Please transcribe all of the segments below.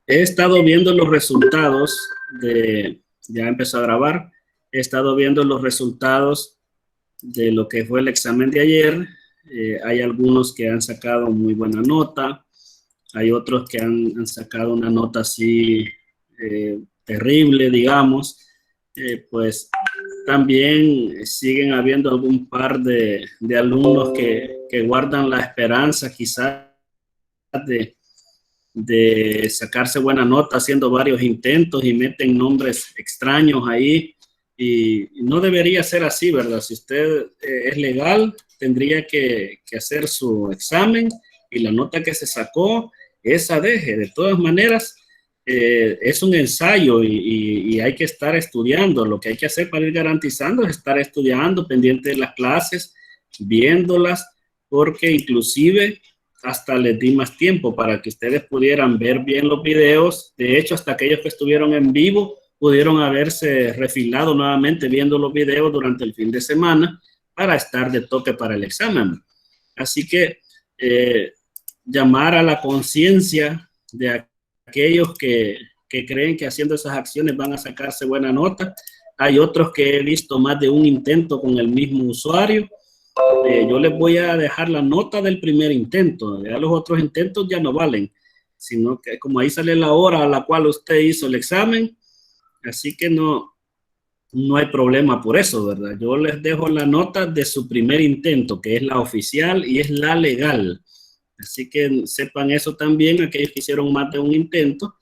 He estado viendo los resultados de, ya empezó a grabar, he estado viendo los resultados de lo que fue el examen de ayer. Hay algunos que han sacado muy buena nota, hay otros que han sacado una nota así terrible, digamos. Pues también siguen habiendo algún par de alumnos que guardan la esperanza quizás de sacarse buena nota haciendo varios intentos y meten nombres extraños ahí. Y no debería ser así, ¿verdad? Si usted es legal, tendría que hacer su examen y la nota que se sacó, esa deje. De todas maneras, es un ensayo y hay que estar estudiando. Lo que hay que hacer para ir garantizando es estar estudiando, pendiente de las clases, viéndolas, porque inclusive hasta les di más tiempo para que ustedes pudieran ver bien los videos. De hecho, hasta aquellos que estuvieron en vivo pudieron haberse refilado nuevamente viendo los videos durante el fin de semana para estar de toque para el examen. Así que llamar a la conciencia de aquellos que creen que haciendo esas acciones van a sacarse buena nota. Hay otros que he visto más de un intento con el mismo usuario. Yo les voy a dejar la nota del primer intento. Ya los otros intentos ya no valen, sino que como ahí sale la hora a la cual usted hizo el examen, así que no hay problema por eso, ¿verdad? Yo les dejo la nota de su primer intento, que es la oficial y es la legal. Así que sepan eso también, aquellos que hicieron más de un intento,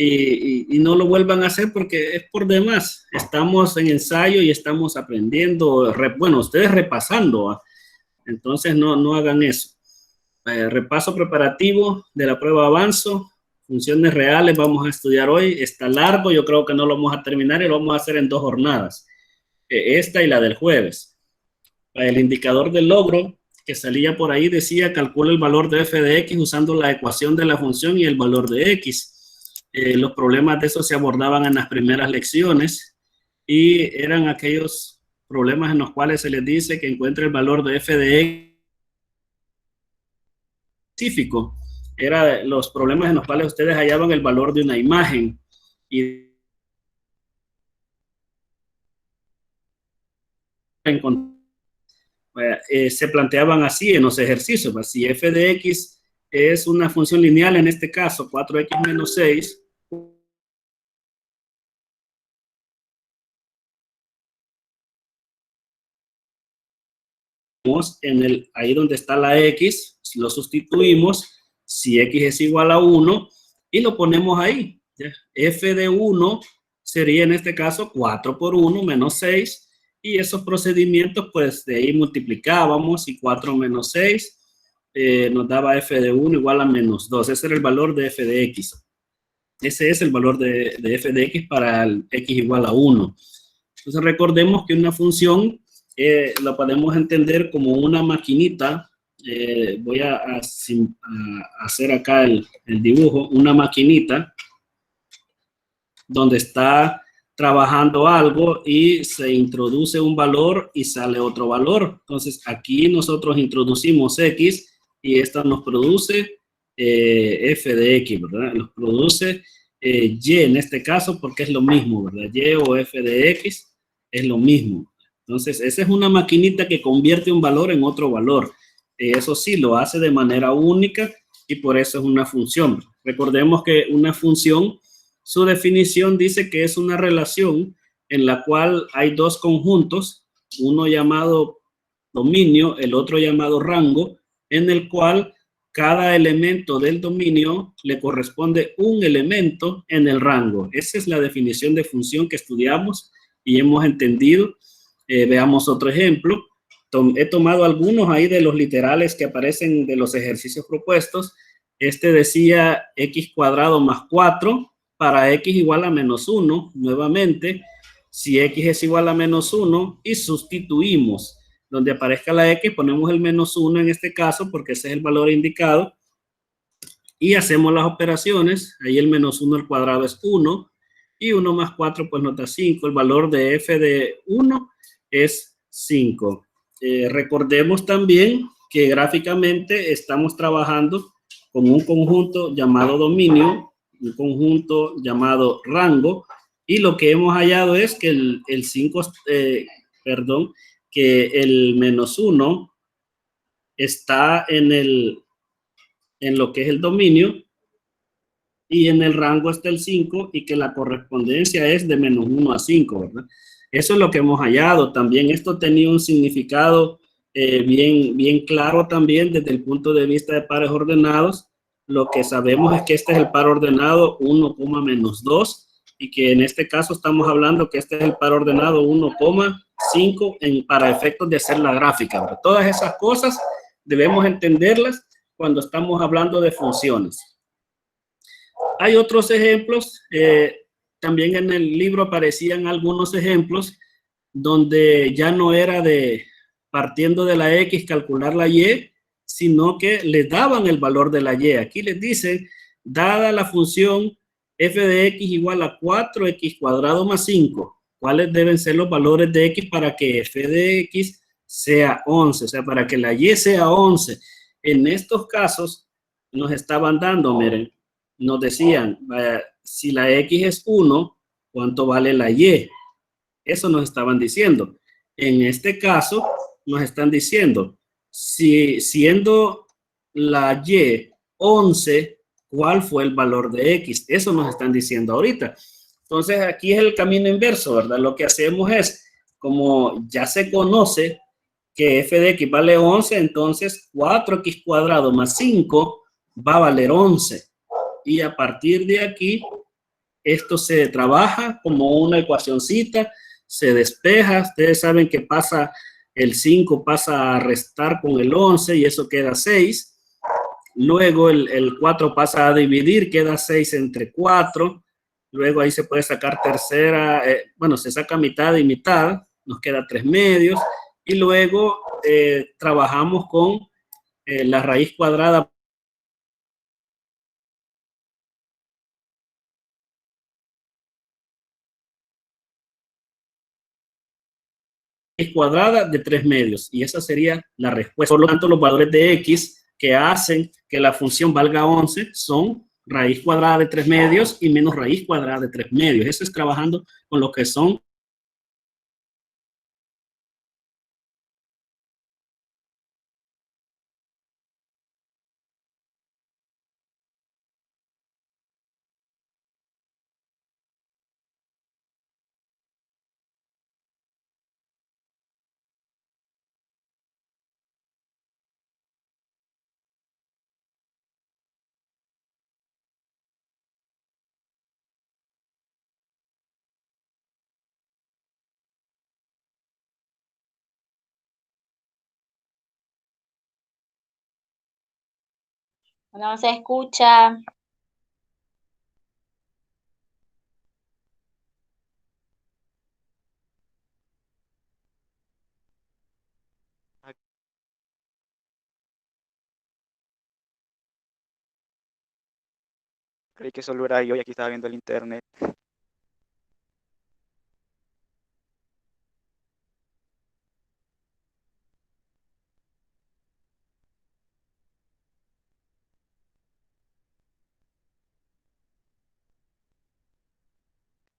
y no lo vuelvan a hacer porque es por demás. Estamos en ensayo y estamos aprendiendo, bueno, ustedes repasando, ¿eh? Entonces no hagan eso. Repaso preparativo de la prueba avanzo, funciones reales vamos a estudiar hoy. Está largo, yo creo que no lo vamos a terminar y lo vamos a hacer en 2 jornadas. Esta y la del jueves. El indicador del logro que salía por ahí decía calcula el valor de f de x usando la ecuación de la función y el valor de x. Los problemas de eso se abordaban en las primeras lecciones y eran aquellos problemas en los cuales se les dice que encuentre el valor de f de x específico. Era los problemas en los cuales ustedes hallaban el valor de una imagen y se planteaban así en los ejercicios. Si f de x es una función lineal, en este caso 4x menos 6, ahí donde está la x, lo sustituimos, si x es igual a 1, y lo ponemos ahí. F de 1 sería en este caso 4 por 1 menos 6, y esos procedimientos pues de ahí multiplicábamos, y 4 menos 6 nos daba f de 1 igual a menos 2. Ese era el valor de f de x. Ese es el valor de f de x para el x igual a 1. Entonces recordemos que una función la podemos entender como una maquinita. Voy a hacer acá el dibujo, una maquinita donde está trabajando algo y se introduce un valor y sale otro valor. Entonces aquí nosotros introducimos x y esta nos produce f de x, ¿verdad? Nos produce y en este caso porque es lo mismo, ¿verdad? Y o f de x es lo mismo. Entonces esa es una maquinita que convierte un valor en otro valor. Eso sí, lo hace de manera única y por eso es una función. Recordemos que una función, su definición dice que es una relación en la cual hay dos conjuntos, uno llamado dominio, el otro llamado rango, en el cual cada elemento del dominio le corresponde un elemento en el rango. Esa es la definición de función que estudiamos y hemos entendido. Veamos otro ejemplo. He tomado algunos ahí de los literales que aparecen de los ejercicios propuestos. Este decía x cuadrado más 4 para x igual a menos 1. Nuevamente, si x es igual a menos 1 y sustituimos donde aparezca la x, ponemos el menos 1 en este caso porque ese es el valor indicado y hacemos las operaciones. Ahí el menos 1 al cuadrado es 1 y 1 más 4 pues nos da 5. El valor de f de 1 es 5. Recordemos también que gráficamente estamos trabajando con un conjunto llamado dominio un conjunto llamado rango, y lo que hemos hallado es que el 5, perdón, que el -1 está en lo que es el dominio, y en el rango está el 5, y que la correspondencia es de -1 a 5, ¿verdad? Eso es lo que hemos hallado. También esto tenía un significado bien claro también desde el punto de vista de pares ordenados. Lo que sabemos es que este es el par ordenado 1, -2, y que en este caso estamos hablando que este es el par ordenado 1,5 para efectos de hacer la gráfica, ¿verdad? Todas esas cosas debemos entenderlas cuando estamos hablando de funciones. Hay otros ejemplos, también en el libro aparecían algunos ejemplos donde ya no era de partiendo de la X calcular la Y, sino que les daban el valor de la Y. Aquí les dicen, dada la función f de X igual a 4X cuadrado más 5, ¿cuáles deben ser los valores de X para que f de X sea 11? O sea, para que la Y sea 11. En estos casos nos estaban dando, miren, nos decían, si la X es 1, ¿cuánto vale la Y? Eso nos estaban diciendo. En este caso, nos están diciendo, si siendo la Y 11, ¿cuál fue el valor de X? Eso nos están diciendo ahorita. Entonces, aquí es el camino inverso, ¿verdad? Lo que hacemos es, como ya se conoce que f de x vale 11, entonces 4x cuadrado más 5 va a valer 11. Y a partir de aquí, esto se trabaja como una ecuacioncita, se despeja. Ustedes saben que pasa el 5 pasa a restar con el 11 y eso queda 6. Luego el 4 pasa a dividir, queda 6 entre 4. Luego ahí se puede sacar tercera, bueno, se saca mitad y mitad, nos queda 3 medios. Y luego trabajamos con la raíz cuadrada cuadrada de 3 medios, y esa sería la respuesta. Por lo tanto, los valores de X que hacen que la función valga 11 son raíz cuadrada de 3 medios y menos raíz cuadrada de 3 medios. Eso es trabajando con lo que son No se escucha. Creí que solo era yo y aquí estaba viendo el internet.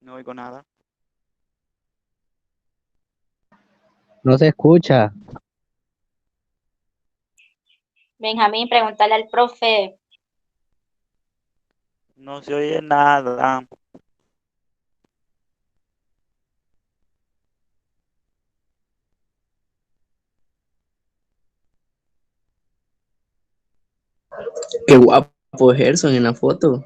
No oigo nada. No se escucha. Benjamín, preguntarle al profe. No se oye nada. Qué guapo Gerson en la foto.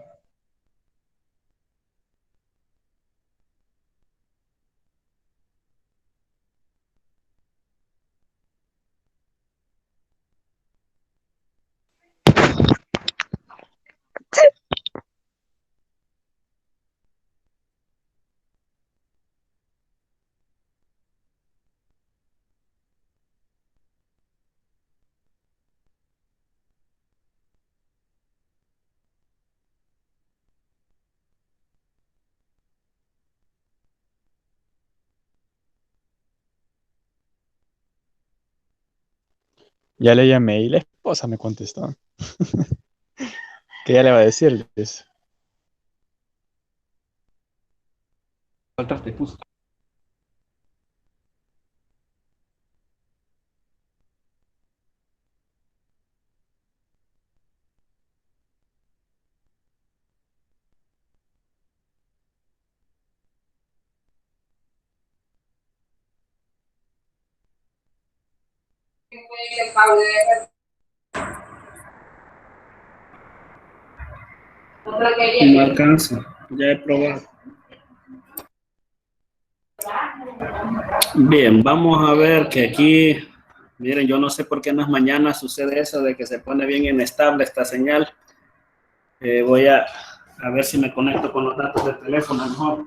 Ya le llamé y la esposa me contestó. ¿Qué ya le va a decirles? Faltaste, justo. No alcanza. Ya he probado. Bien, vamos a ver que aquí, miren, yo no sé por qué en las mañanas sucede eso de que se pone bien inestable esta señal. Voy a ver si me conecto con los datos del teléfono mejor.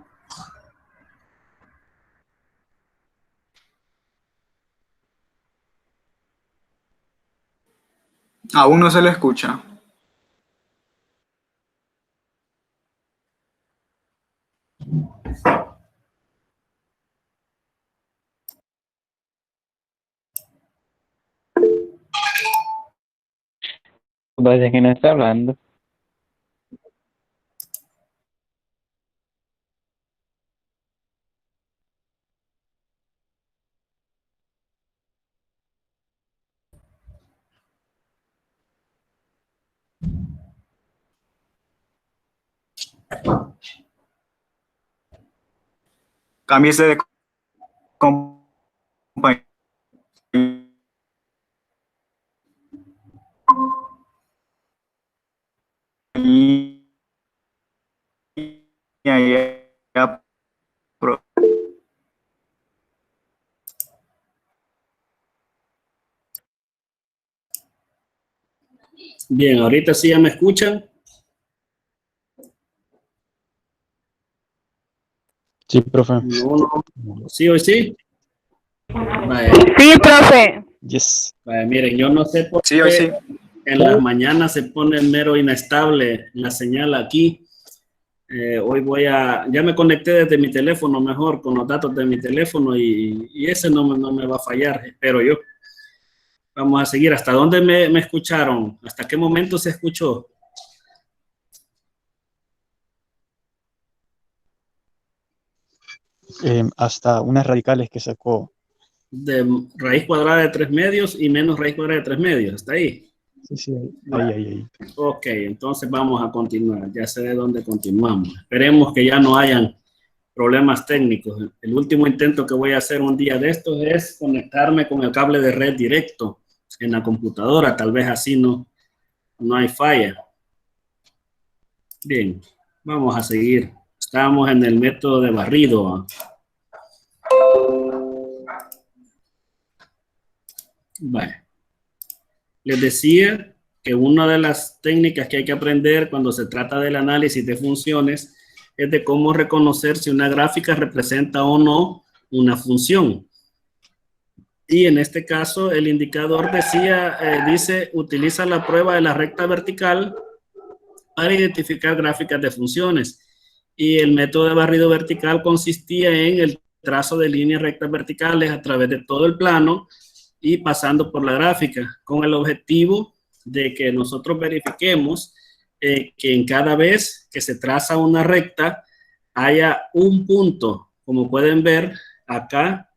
Aún no se le escucha. Parece que no está hablando. Cámbiese de compañía. Bien, ahorita sí ya me escuchan. Sí, profe. No, no. ¿Sí o sí? Vaya, Sí, profe. Yes. vaya, miren, yo no sé por Sí, hoy qué sí. en las mañanas se pone mero inestable la señal aquí. Hoy ya me conecté desde mi teléfono mejor con los datos de mi teléfono y ese no me va a fallar, espero yo. Vamos a seguir. ¿Hasta dónde me escucharon? ¿Hasta qué momento se escuchó? Hasta unas radicales que sacó. De raíz cuadrada de 3 medios y menos raíz cuadrada de 3 medios. ¿Está ahí? Sí, ahí. Ok, entonces vamos a continuar. Ya sé de dónde continuamos. Esperemos que ya no hayan problemas técnicos. El último intento que voy a hacer un día de estos es conectarme con el cable de red directo en la computadora. Tal vez así no hay falla. Bien, vamos a seguir. Estamos en el método de barrido. Vale. Les decía que una de las técnicas que hay que aprender cuando se trata del análisis de funciones es de cómo reconocer si una gráfica representa o no una función. Y en este caso el indicador dice utiliza la prueba de la recta vertical para identificar gráficas de funciones. Y el método de barrido vertical consistía en el trazo de líneas rectas verticales a través de todo el plano y pasando por la gráfica, con el objetivo de que nosotros verifiquemos que en cada vez que se traza una recta haya un punto. Como pueden ver, acá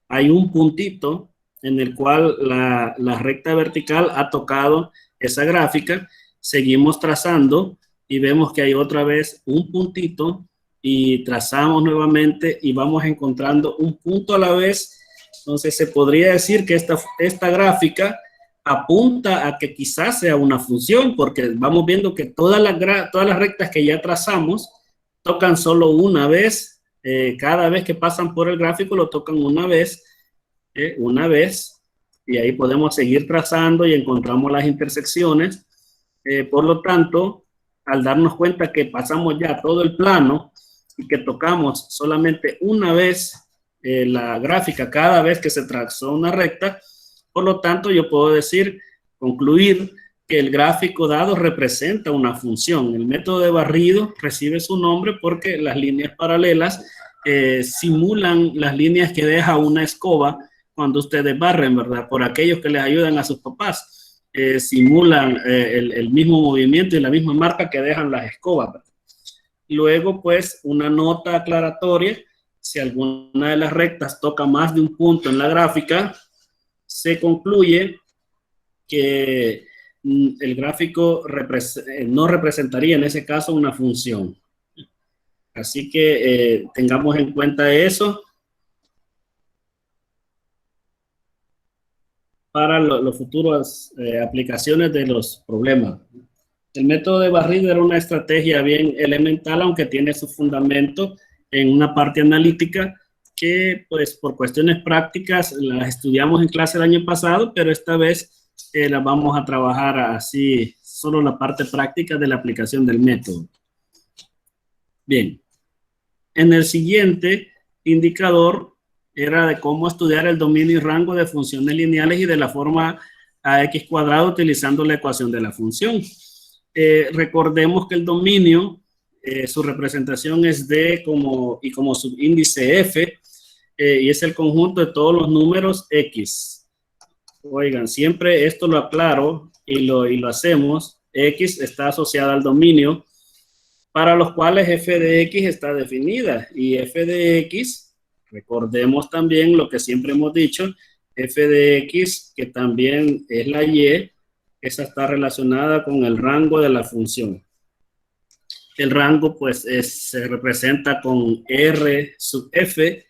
hay un puntito en el cual la recta vertical ha tocado esa gráfica. Seguimos trazando y vemos que hay otra vez un puntito y trazamos nuevamente y vamos encontrando un punto a la vez. Entonces se podría decir que esta gráfica apunta a que quizás sea una función, porque vamos viendo que todas las rectas que ya trazamos tocan solo una vez. Cada vez que pasan por el gráfico lo tocan una vez, y ahí podemos seguir trazando y encontramos las intersecciones. Por lo tanto, al darnos cuenta que pasamos ya todo el plano y que tocamos solamente una vez la gráfica cada vez que se trazó una recta, por lo tanto yo puedo concluir que el gráfico dado representa una función. El método de barrido recibe su nombre porque las líneas paralelas simulan las líneas que deja una escoba cuando ustedes barren, ¿verdad? Por aquellos que les ayudan a sus papás, simulan el mismo movimiento y la misma marca que dejan las escobas, ¿verdad? Luego, pues, una nota aclaratoria si alguna de las rectas toca más de un punto en la gráfica, se concluye que el gráfico no representaría en ese caso una función. Así que tengamos en cuenta eso para las futuras aplicaciones de los problemas. El método de barrido era una estrategia bien elemental, aunque tiene su fundamento en una parte analítica que, pues, por cuestiones prácticas las estudiamos en clase el año pasado, pero esta vez la vamos a trabajar así, solo la parte práctica de la aplicación del método. Bien, en el siguiente indicador era de cómo estudiar el dominio y rango de funciones lineales y de la forma ax cuadrado utilizando la ecuación de la función. Recordemos que el dominio, su representación es D como subíndice F, y es el conjunto de todos los números X. Oigan, siempre esto lo aclaro y lo hacemos. X está asociada al dominio, para los cuales f de x está definida, y f de x, recordemos también lo que siempre hemos dicho, f de x, que también es la y, esa está relacionada con el rango de la función. El rango, pues, se representa con R sub f,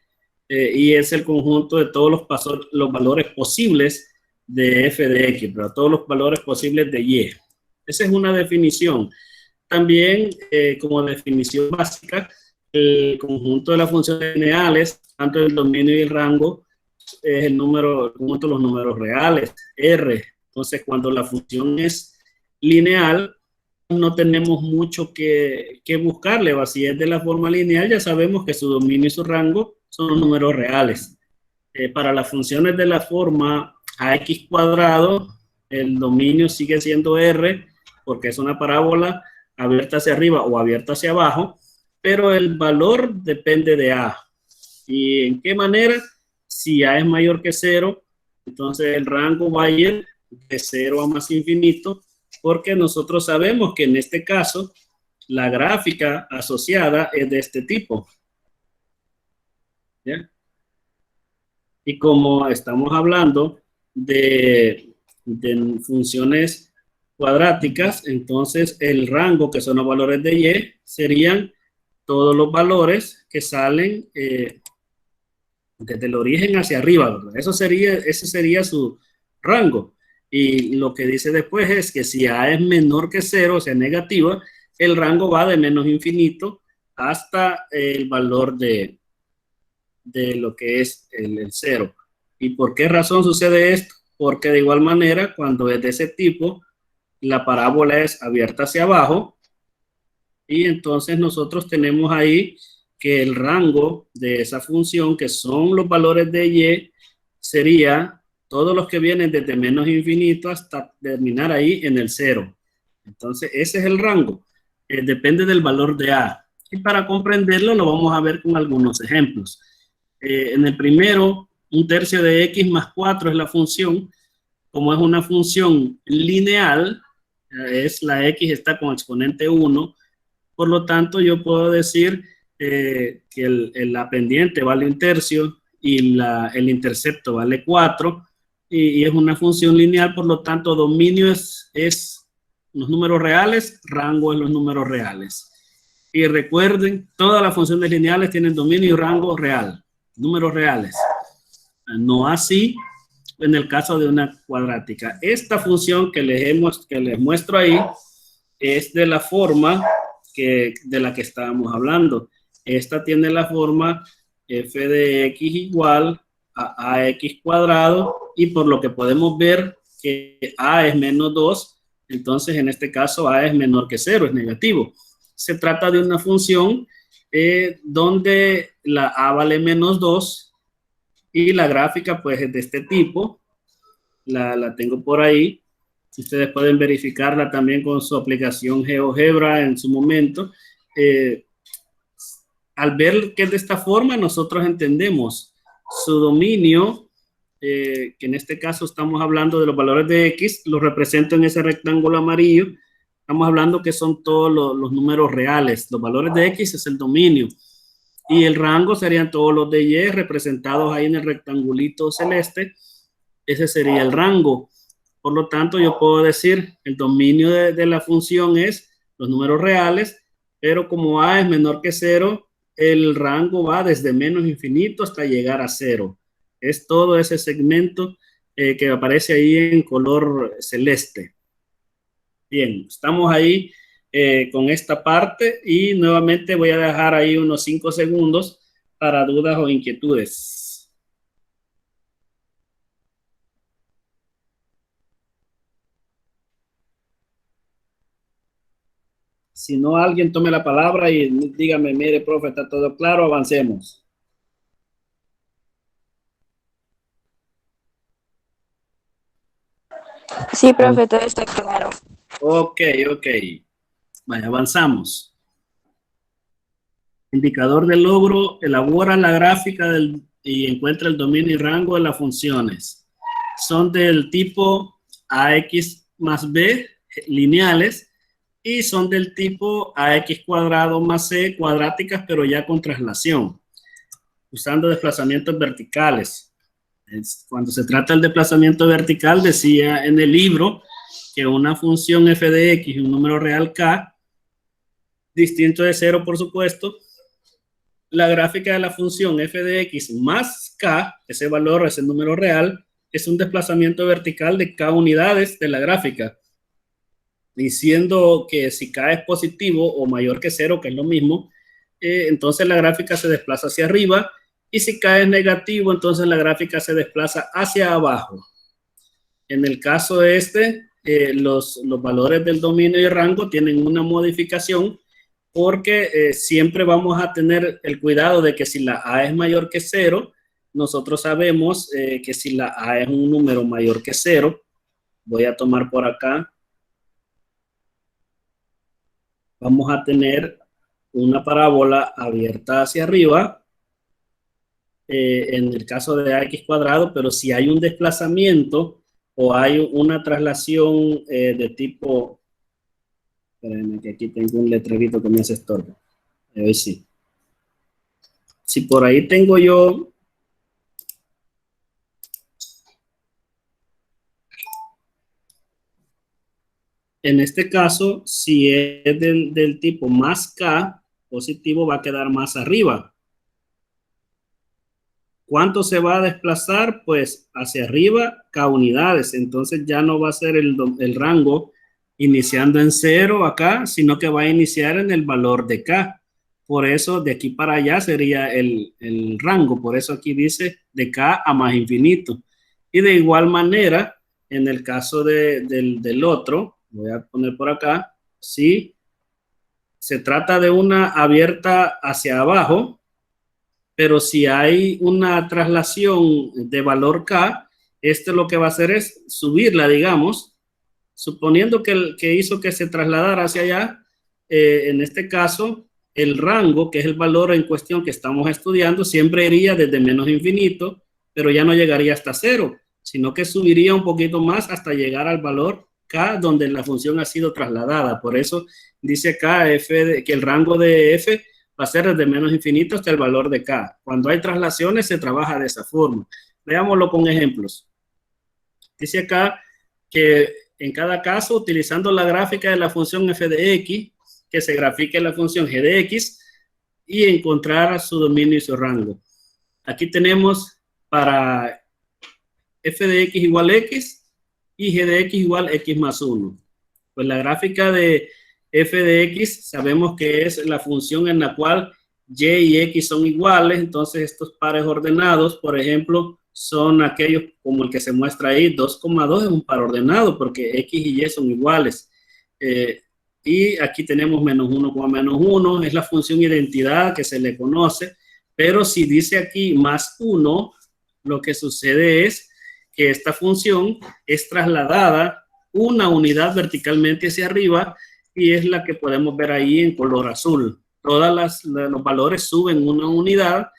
y es el conjunto de todos los valores posibles de f de x, pero todos los valores posibles de y. Esa es una definición. También, como definición básica, el conjunto de las funciones lineales, tanto el dominio y el rango, es el conjunto de los números reales, R. Entonces, cuando la función es lineal, no tenemos mucho que buscarle. Si es de la forma lineal, ya sabemos que su dominio y su rango son los números reales. Para las funciones de la forma ax cuadrado, el dominio sigue siendo R, porque es una parábola abierta hacia arriba o abierta hacia abajo, pero el valor depende de A. ¿Y en qué manera? Si A es mayor que 0, entonces el rango va a ir de 0 a más infinito, porque nosotros sabemos que en este caso la gráfica asociada es de este tipo. ¿Ya? Y como estamos hablando de funciones cuadráticas, entonces el rango, que son los valores de y, serían todos los valores que salen desde el origen hacia arriba, ¿verdad? Ese sería su rango. Y lo que dice después es que si A es menor que 0, o sea, negativa, el rango va de menos infinito hasta el valor de lo que es el 0. ¿Y por qué razón sucede esto? Porque de igual manera, cuando es de ese tipo, la parábola es abierta hacia abajo, y entonces nosotros tenemos ahí que el rango de esa función, que son los valores de y, sería todos los que vienen desde menos infinito hasta terminar ahí en el 0. Entonces ese es el rango. Depende del valor de A. Y para comprenderlo lo vamos a ver con algunos ejemplos. En el primero, 1/3 de x más 4 es la función. Como es una función lineal, la x está con exponente 1, por lo tanto yo puedo decir que la pendiente vale 1/3 y el intercepto vale 4, y es una función lineal, por lo tanto dominio es los números reales, rango es los números reales. Y recuerden, todas las funciones lineales tienen dominio y rango real, números reales. No así en el caso de una cuadrática. Esta función que les muestro ahí es de la forma de la que estábamos hablando. Esta tiene la forma f de x igual a ax cuadrado, y por lo que podemos ver que a es menos 2, entonces en este caso a es menor que 0, es negativo. Se trata de una función donde la a vale menos 2, y la gráfica pues es de este tipo. La tengo por ahí. Ustedes pueden verificarla también con su aplicación GeoGebra en su momento. Al ver que es de esta forma, nosotros entendemos su dominio, que en este caso estamos hablando de los valores de x, lo represento en ese rectángulo amarillo. Estamos hablando que son todos los números reales. Los valores de x es el dominio. Y el rango serían todos los de Y representados ahí en el rectangulito celeste. Ese sería el rango. Por lo tanto, yo puedo decir el dominio de la función es los números reales, pero como A es menor que 0, el rango va desde menos infinito hasta llegar a 0. Es todo ese segmento que aparece ahí en color celeste. Bien, estamos ahí con esta parte y nuevamente voy a dejar ahí unos 5 segundos para dudas o inquietudes. Si no, alguien tome la palabra y dígame, mire, profe, está todo claro, avancemos. Sí, profe, todo está claro. Ok. Vaya, avanzamos. Indicador de logro, elabora la gráfica y encuentra el dominio y rango de las funciones. Son del tipo AX más B, lineales, y son del tipo AX cuadrado más C, cuadráticas, pero ya con traslación, usando desplazamientos verticales. Cuando se trata del desplazamiento vertical, decía en el libro que una función f de x y un número real k, distinto de 0 por supuesto, la gráfica de la función f de x más k, ese valor, ese número real, es un desplazamiento vertical de k unidades de la gráfica. Diciendo que si k es positivo o mayor que 0, que es lo mismo, entonces la gráfica se desplaza hacia arriba, y si k es negativo, entonces la gráfica se desplaza hacia abajo. En el caso los valores del dominio y rango tienen una modificación, porque siempre vamos a tener el cuidado de que si la a es mayor que 0, nosotros sabemos que si la a es un número mayor que 0, voy a tomar por acá, vamos a tener una parábola abierta hacia arriba, en el caso de ax cuadrado, pero si hay un desplazamiento o hay una traslación de tipo, espérenme que aquí tengo un letrerito que me hace estorbo, hoy sí. Si por ahí tengo yo en este caso, si es del tipo más K, positivo va a quedar más arriba. ¿Cuánto se va a desplazar? Pues hacia arriba, K unidades. Entonces ya no va a ser el rango iniciando en 0 acá, sino que va a iniciar en el valor de K. Por eso de aquí para allá sería el rango. Por eso aquí dice de K a más infinito. Y de igual manera, en el caso del otro, voy a poner por acá, si se trata de una abierta hacia abajo, pero si hay una traslación de valor K, esto lo que va a hacer es subirla, digamos, suponiendo que hizo que se trasladara hacia allá, en este caso, el rango, que es el valor en cuestión que estamos estudiando, siempre iría desde menos infinito, pero ya no llegaría hasta 0, sino que subiría un poquito más hasta llegar al valor K, donde la función ha sido trasladada. Por eso dice acá que el rango de f va a ser desde menos infinito hasta el valor de K. Cuando hay traslaciones se trabaja de esa forma. Veámoslo con ejemplos. Dice acá que en cada caso, utilizando la gráfica de la función f de x, que se grafique la función g de x y encontrar su dominio y su rango. Aquí tenemos para f de x igual x y g de x igual x más 1. Pues la gráfica de f de x sabemos que es la función en la cual y y x son iguales, entonces estos pares ordenados, por ejemplo, son aquellos como el que se muestra ahí, 2,2 es un par ordenado porque x y y son iguales. Y aquí tenemos menos 1, menos 1, es la función identidad que se le conoce, pero si dice aquí más 1, lo que sucede es que esta función es trasladada una unidad verticalmente hacia arriba y es la que podemos ver ahí en color azul. Todos los valores suben una unidad,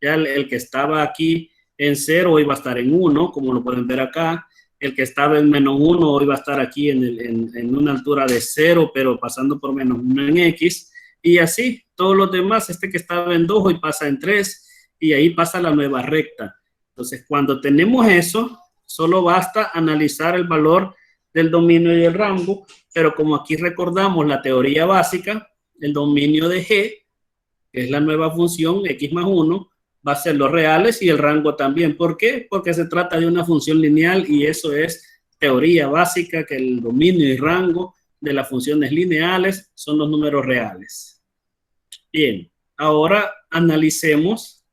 ya el que estaba aquí en 0 hoy va a estar en 1, como lo pueden ver acá. El que estaba en menos 1 hoy va a estar aquí en una altura de 0, pero pasando por menos 1 en x. Y así, todos los demás, este que estaba en 2 hoy pasa en 3 y ahí pasa la nueva recta. Entonces, cuando tenemos eso, solo basta analizar el valor del dominio y el rango, pero como aquí recordamos la teoría básica, el dominio de G, que es la nueva función x más 1, va a ser los reales y el rango también. ¿Por qué? Porque se trata de una función lineal y eso es teoría básica, que el dominio y rango de las funciones lineales son los números reales. Bien, ahora analicemos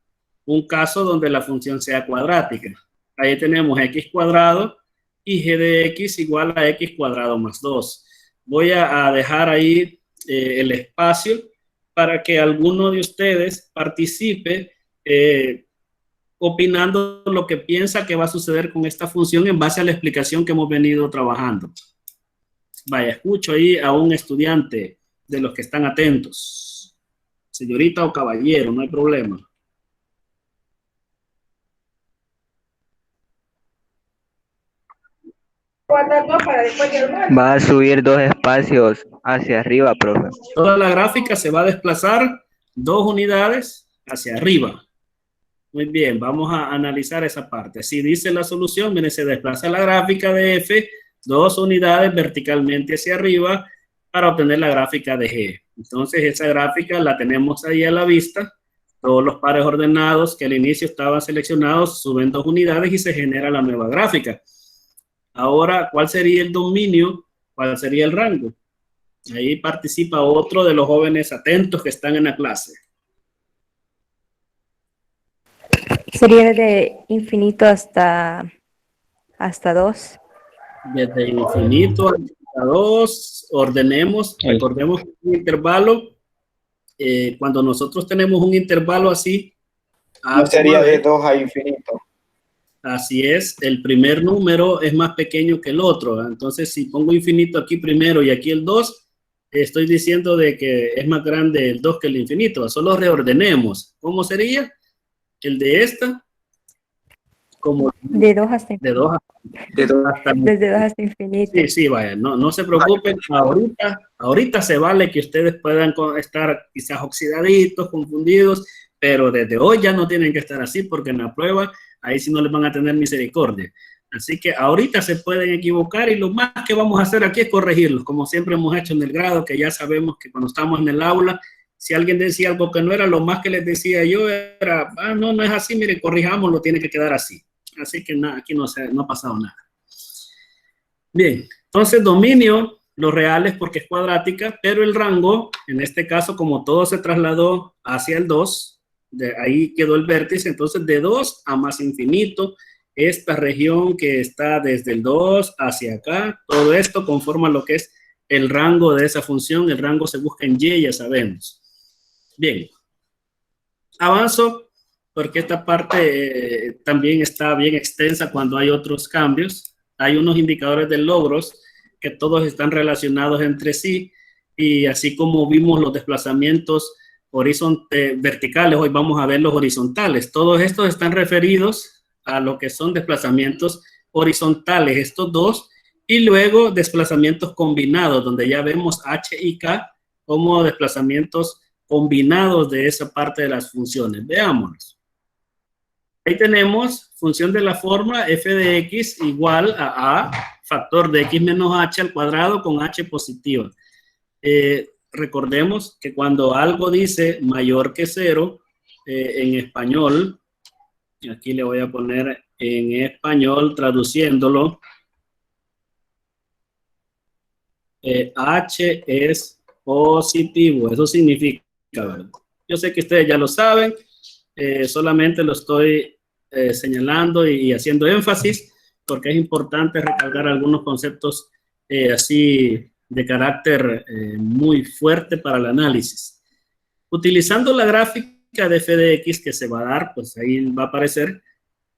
un caso donde la función sea cuadrática. Ahí tenemos x cuadrado y g de x igual a x cuadrado más 2. Voy a dejar ahí el espacio para que alguno de ustedes participe opinando lo que piensa que va a suceder con esta función en base a la explicación que hemos venido trabajando. Vaya, escucho ahí a un estudiante de los que están atentos. Señorita o caballero, no hay problema. Va a subir 2 espacios hacia arriba, profe. Toda la gráfica se va a desplazar 2 unidades hacia arriba. Muy bien, vamos a analizar esa parte. Si dice la solución, miren, se desplaza la gráfica de F 2 unidades verticalmente hacia arriba para obtener la gráfica de G. Entonces, esa gráfica la tenemos ahí a la vista. Todos los pares ordenados que al inicio estaban seleccionados suben 2 unidades y se genera la nueva gráfica. Ahora, ¿cuál sería el dominio? ¿Cuál sería el rango? Ahí participa otro de los jóvenes atentos que están en la clase. Sería de infinito hasta 2. Desde infinito hasta 2, ordenemos, recordemos que un intervalo, cuando nosotros tenemos un intervalo así, No sería de 2 a infinito. Así es, el primer número es más pequeño que el otro. Entonces, si pongo infinito aquí primero y aquí el 2, estoy diciendo de que es más grande el 2 que el infinito. Solo reordenemos. ¿Cómo sería? El de esta, como De 2 hasta de 2 hasta desde 2 hasta infinito. Sí, sí, vaya, no se preocupen. Ahorita se vale que ustedes puedan estar quizás oxidaditos, confundidos, pero desde hoy ya no tienen que estar así porque en la prueba ahí sí no les van a tener misericordia. Así que ahorita se pueden equivocar y lo más que vamos a hacer aquí es corregirlos, como siempre hemos hecho en el grado, que ya sabemos que cuando estamos en el aula, si alguien decía algo que no era, lo más que les decía yo era, no es así, mire, corrijámoslo, tiene que quedar así. Así que nada, aquí no ha pasado nada. Bien, entonces dominio, los reales porque es cuadrática, pero el rango, en este caso, como todo se trasladó hacia el 2, de ahí quedó el vértice, entonces de 2 a más infinito, esta región que está desde el 2 hacia acá, todo esto conforma lo que es el rango de esa función. El rango se busca en Y, ya sabemos. Bien, avanzo porque esta parte también está bien extensa cuando hay otros cambios. Hay unos indicadores de logros que todos están relacionados entre sí y así como vimos los desplazamientos verticales, hoy vamos a ver los horizontales. Todos estos están referidos a lo que son desplazamientos horizontales, estos dos, y luego desplazamientos combinados, donde ya vemos H y K como desplazamientos combinados de esa parte de las funciones. Veámoslos. Ahí tenemos función de la forma f de x igual a factor de x menos h al cuadrado con h positiva. Recordemos que cuando algo dice mayor que 0, en español, aquí le voy a poner en español traduciéndolo, h es positivo, eso significa, ¿verdad? Yo sé que ustedes ya lo saben, solamente lo estoy señalando y haciendo énfasis porque es importante recalcar algunos conceptos así de carácter muy fuerte para el análisis. Utilizando la gráfica de f de x que se va a dar, pues ahí va a aparecer,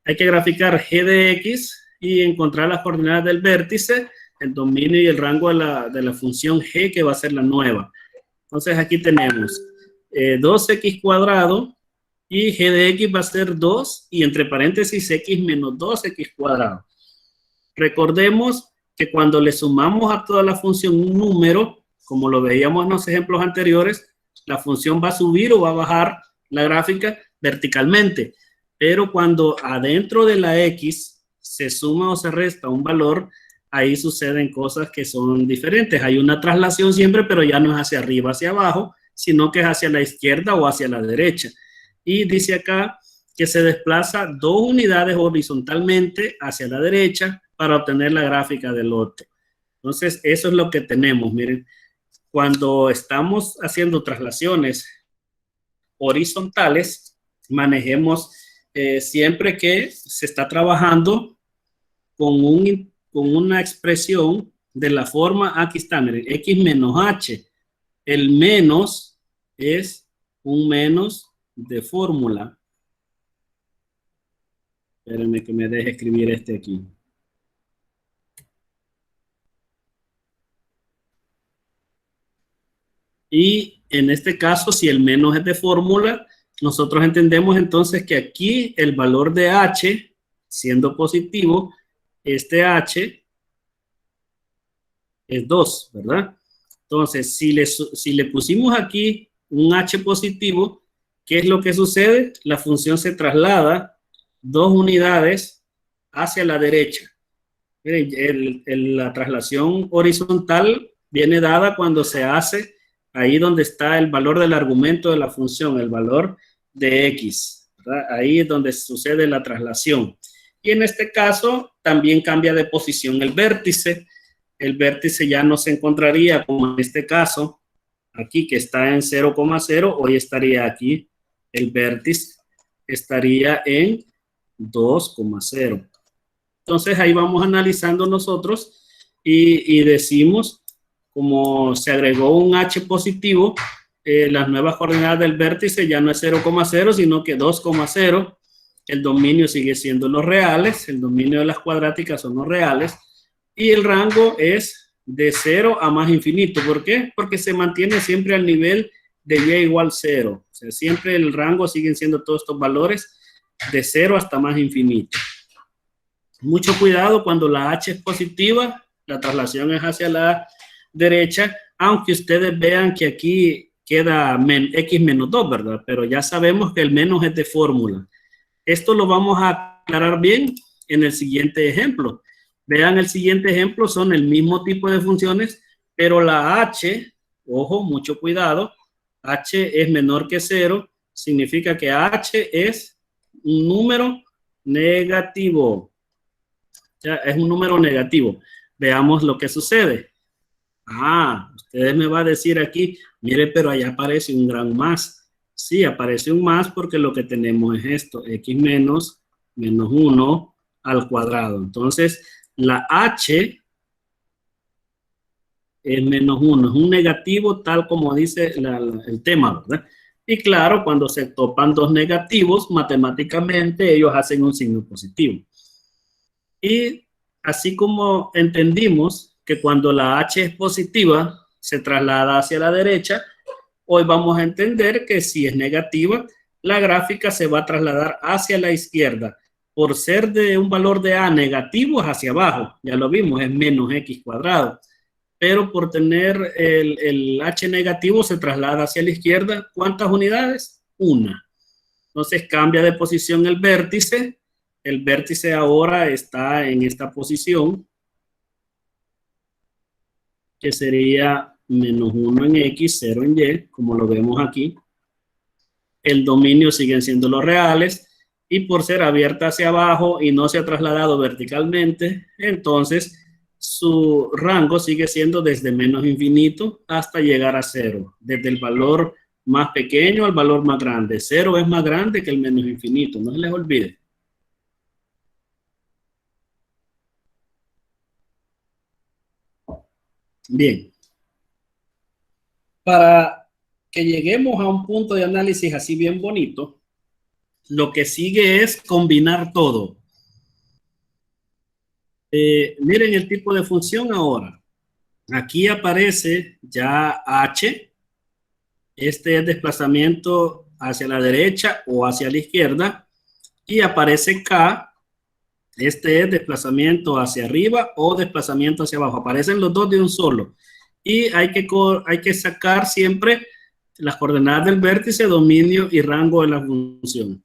hay que graficar g de x y encontrar las coordenadas del vértice, el dominio y el rango de la función g que va a ser la nueva. Entonces aquí tenemos 2x cuadrado y g de x va a ser 2 y entre paréntesis x menos 2x cuadrado. Recordemos que cuando le sumamos a toda la función un número, como lo veíamos en los ejemplos anteriores, la función va a subir o va a bajar la gráfica verticalmente. Pero cuando adentro de la X se suma o se resta un valor, ahí suceden cosas que son diferentes. Hay una traslación siempre, pero ya no es hacia arriba, hacia abajo, sino que es hacia la izquierda o hacia la derecha. Y dice acá que se desplaza 2 unidades horizontalmente hacia la derecha para obtener la gráfica del lote. Entonces, eso es lo que tenemos. Miren, cuando estamos haciendo traslaciones horizontales, manejemos siempre que se está trabajando con una expresión de la forma, aquí está, miren, x menos h. El menos es un menos de fórmula. Espérenme que me deje escribir este aquí. Y en este caso, si el menos es de fórmula, nosotros entendemos entonces que aquí el valor de h, siendo positivo, este h es 2, ¿verdad? Entonces, si le pusimos aquí un h positivo, ¿qué es lo que sucede? La función se traslada 2 unidades hacia la derecha. Miren, la traslación horizontal viene dada cuando se hace ahí donde está el valor del argumento de la función, el valor de x, ¿verdad? Ahí es donde sucede la traslación. Y en este caso también cambia de posición el vértice. El vértice ya no se encontraría como en este caso, aquí que está en 0,0, hoy estaría aquí, el vértice estaría en 2,0. Entonces ahí vamos analizando nosotros y decimos, como se agregó un h positivo, las nuevas coordenadas del vértice ya no es 0,0, sino que 2,0. El dominio sigue siendo los reales, el dominio de las cuadráticas son los reales, y el rango es de 0 a más infinito. ¿Por qué? Porque se mantiene siempre al nivel de y igual 0. O sea, siempre el rango siguen siendo todos estos valores de 0 hasta más infinito. Mucho cuidado cuando la h es positiva, la traslación es hacia la derecha, aunque ustedes vean que aquí queda x menos 2, ¿verdad? Pero ya sabemos que el menos es de fórmula. Esto lo vamos a aclarar bien en el siguiente ejemplo. Vean, el siguiente ejemplo son el mismo tipo de funciones, pero la h, ojo, mucho cuidado, h es menor que 0, significa que h es un número negativo. Ya, es un número negativo. Veamos lo que sucede. Ustedes me van a decir aquí, mire, pero allá aparece un gran más. Sí, aparece un más porque lo que tenemos es esto, x menos 1 al cuadrado. Entonces, la h es menos 1, es un negativo tal como dice el tema, ¿verdad? Y claro, cuando se topan dos negativos, matemáticamente ellos hacen un signo positivo. Y así como entendimos que cuando la h es positiva, se traslada hacia la derecha, hoy vamos a entender que si es negativa, la gráfica se va a trasladar hacia la izquierda. Por ser de un valor de a negativo es hacia abajo, ya lo vimos, es menos x cuadrado. Pero por tener el h negativo se traslada hacia la izquierda. ¿Cuántas unidades? Una. Entonces cambia de posición el vértice. El vértice ahora está en esta posición, que sería menos 1 en x, 0 en y, como lo vemos aquí. El dominio siguen siendo los reales, y por ser abierta hacia abajo y no se ha trasladado verticalmente, entonces su rango sigue siendo desde menos infinito hasta llegar a 0, desde el valor más pequeño al valor más grande. 0 es más grande que el menos infinito, no se les olvide. Bien. Para que lleguemos a un punto de análisis así bien bonito, lo que sigue es combinar todo. Miren el tipo de función ahora. Aquí aparece ya h. Este es desplazamiento hacia la derecha o hacia la izquierda. Y aparece k. Este es desplazamiento hacia arriba o desplazamiento hacia abajo. Aparecen los dos de un solo. Y hay que sacar siempre las coordenadas del vértice, dominio y rango de la función.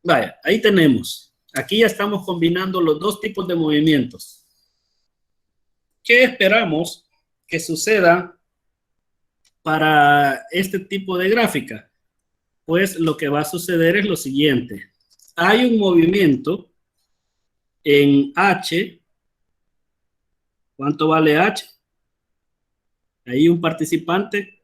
Vaya, ahí tenemos. Aquí ya estamos combinando los dos tipos de movimientos. ¿Qué esperamos que suceda para este tipo de gráfica? Pues lo que va a suceder es lo siguiente. Hay un movimiento en H. ¿Cuánto vale H? Hay un participante.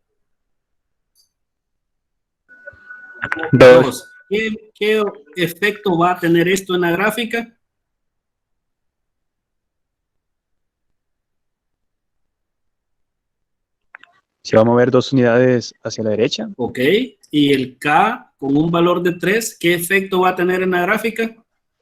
2. ¿Qué efecto va a tener esto en la gráfica? Se va a mover 2 unidades hacia la derecha. Ok. Y el K con un valor de 3, ¿qué efecto va a tener en la gráfica?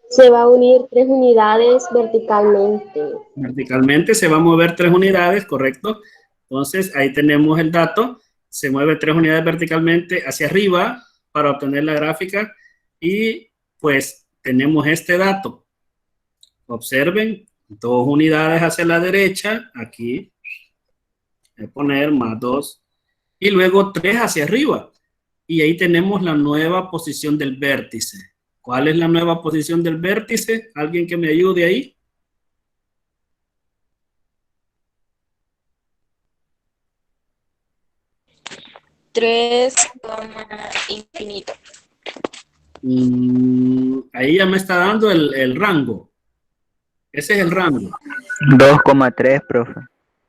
Se va a unir 3 unidades verticalmente. Verticalmente se va a mover 3 unidades, correcto. Entonces ahí tenemos el dato. Se mueve 3 unidades verticalmente hacia arriba para obtener la gráfica. Y pues tenemos este dato. Observen, 2 unidades hacia la derecha. Aquí voy a poner más 2. Y luego 3 hacia arriba. Y ahí tenemos la nueva posición del vértice. ¿Cuál es la nueva posición del vértice? ¿Alguien que me ayude ahí? Tres, infinito. Ahí ya me está dando el rango. Ese es el rango. 2,3, profe.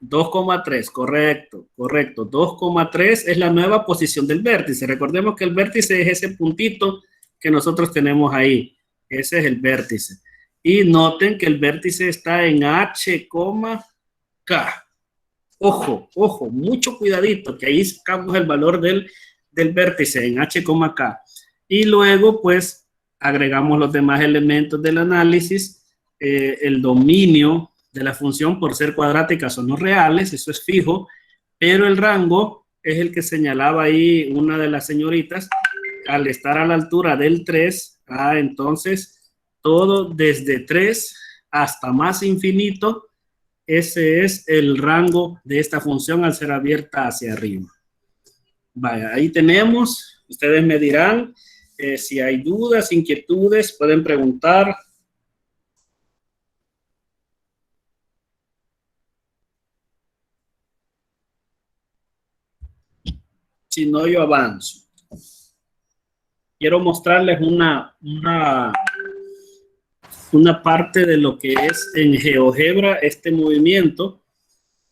2,3, correcto, correcto. 2,3 es la nueva posición del vértice. Recordemos que el vértice es ese puntito que nosotros tenemos ahí. Ese es el vértice. Y noten que el vértice está en H, K. Ojo, ojo, mucho cuidadito, que ahí sacamos el valor del vértice en H, K. Y luego, pues, agregamos los demás elementos del análisis. El dominio de la función por ser cuadrática son los reales, eso es fijo, pero el rango es el que señalaba ahí una de las señoritas, al estar a la altura del 3, entonces todo desde 3 hasta más infinito, ese es el rango de esta función al ser abierta hacia arriba. Vaya, ahí tenemos, ustedes me dirán si hay dudas, inquietudes, pueden preguntar. Si no, yo avanzo. Quiero mostrarles una parte de lo que es en GeoGebra este movimiento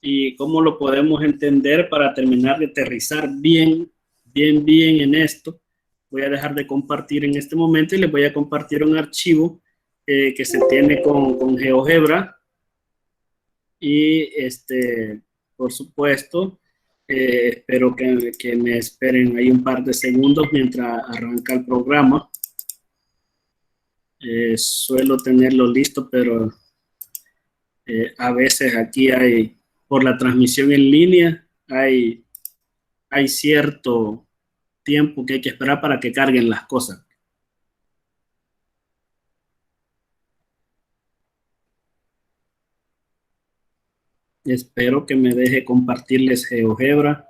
y cómo lo podemos entender para terminar de aterrizar bien en esto. Voy a dejar de compartir en este momento y les voy a compartir un archivo que se tiene con GeoGebra y por supuesto, espero que me esperen ahí un par de segundos mientras arranca el programa. Suelo tenerlo listo, pero a veces aquí hay, por la transmisión en línea, hay cierto tiempo que hay que esperar para que carguen las cosas. Espero que me deje compartirles GeoGebra.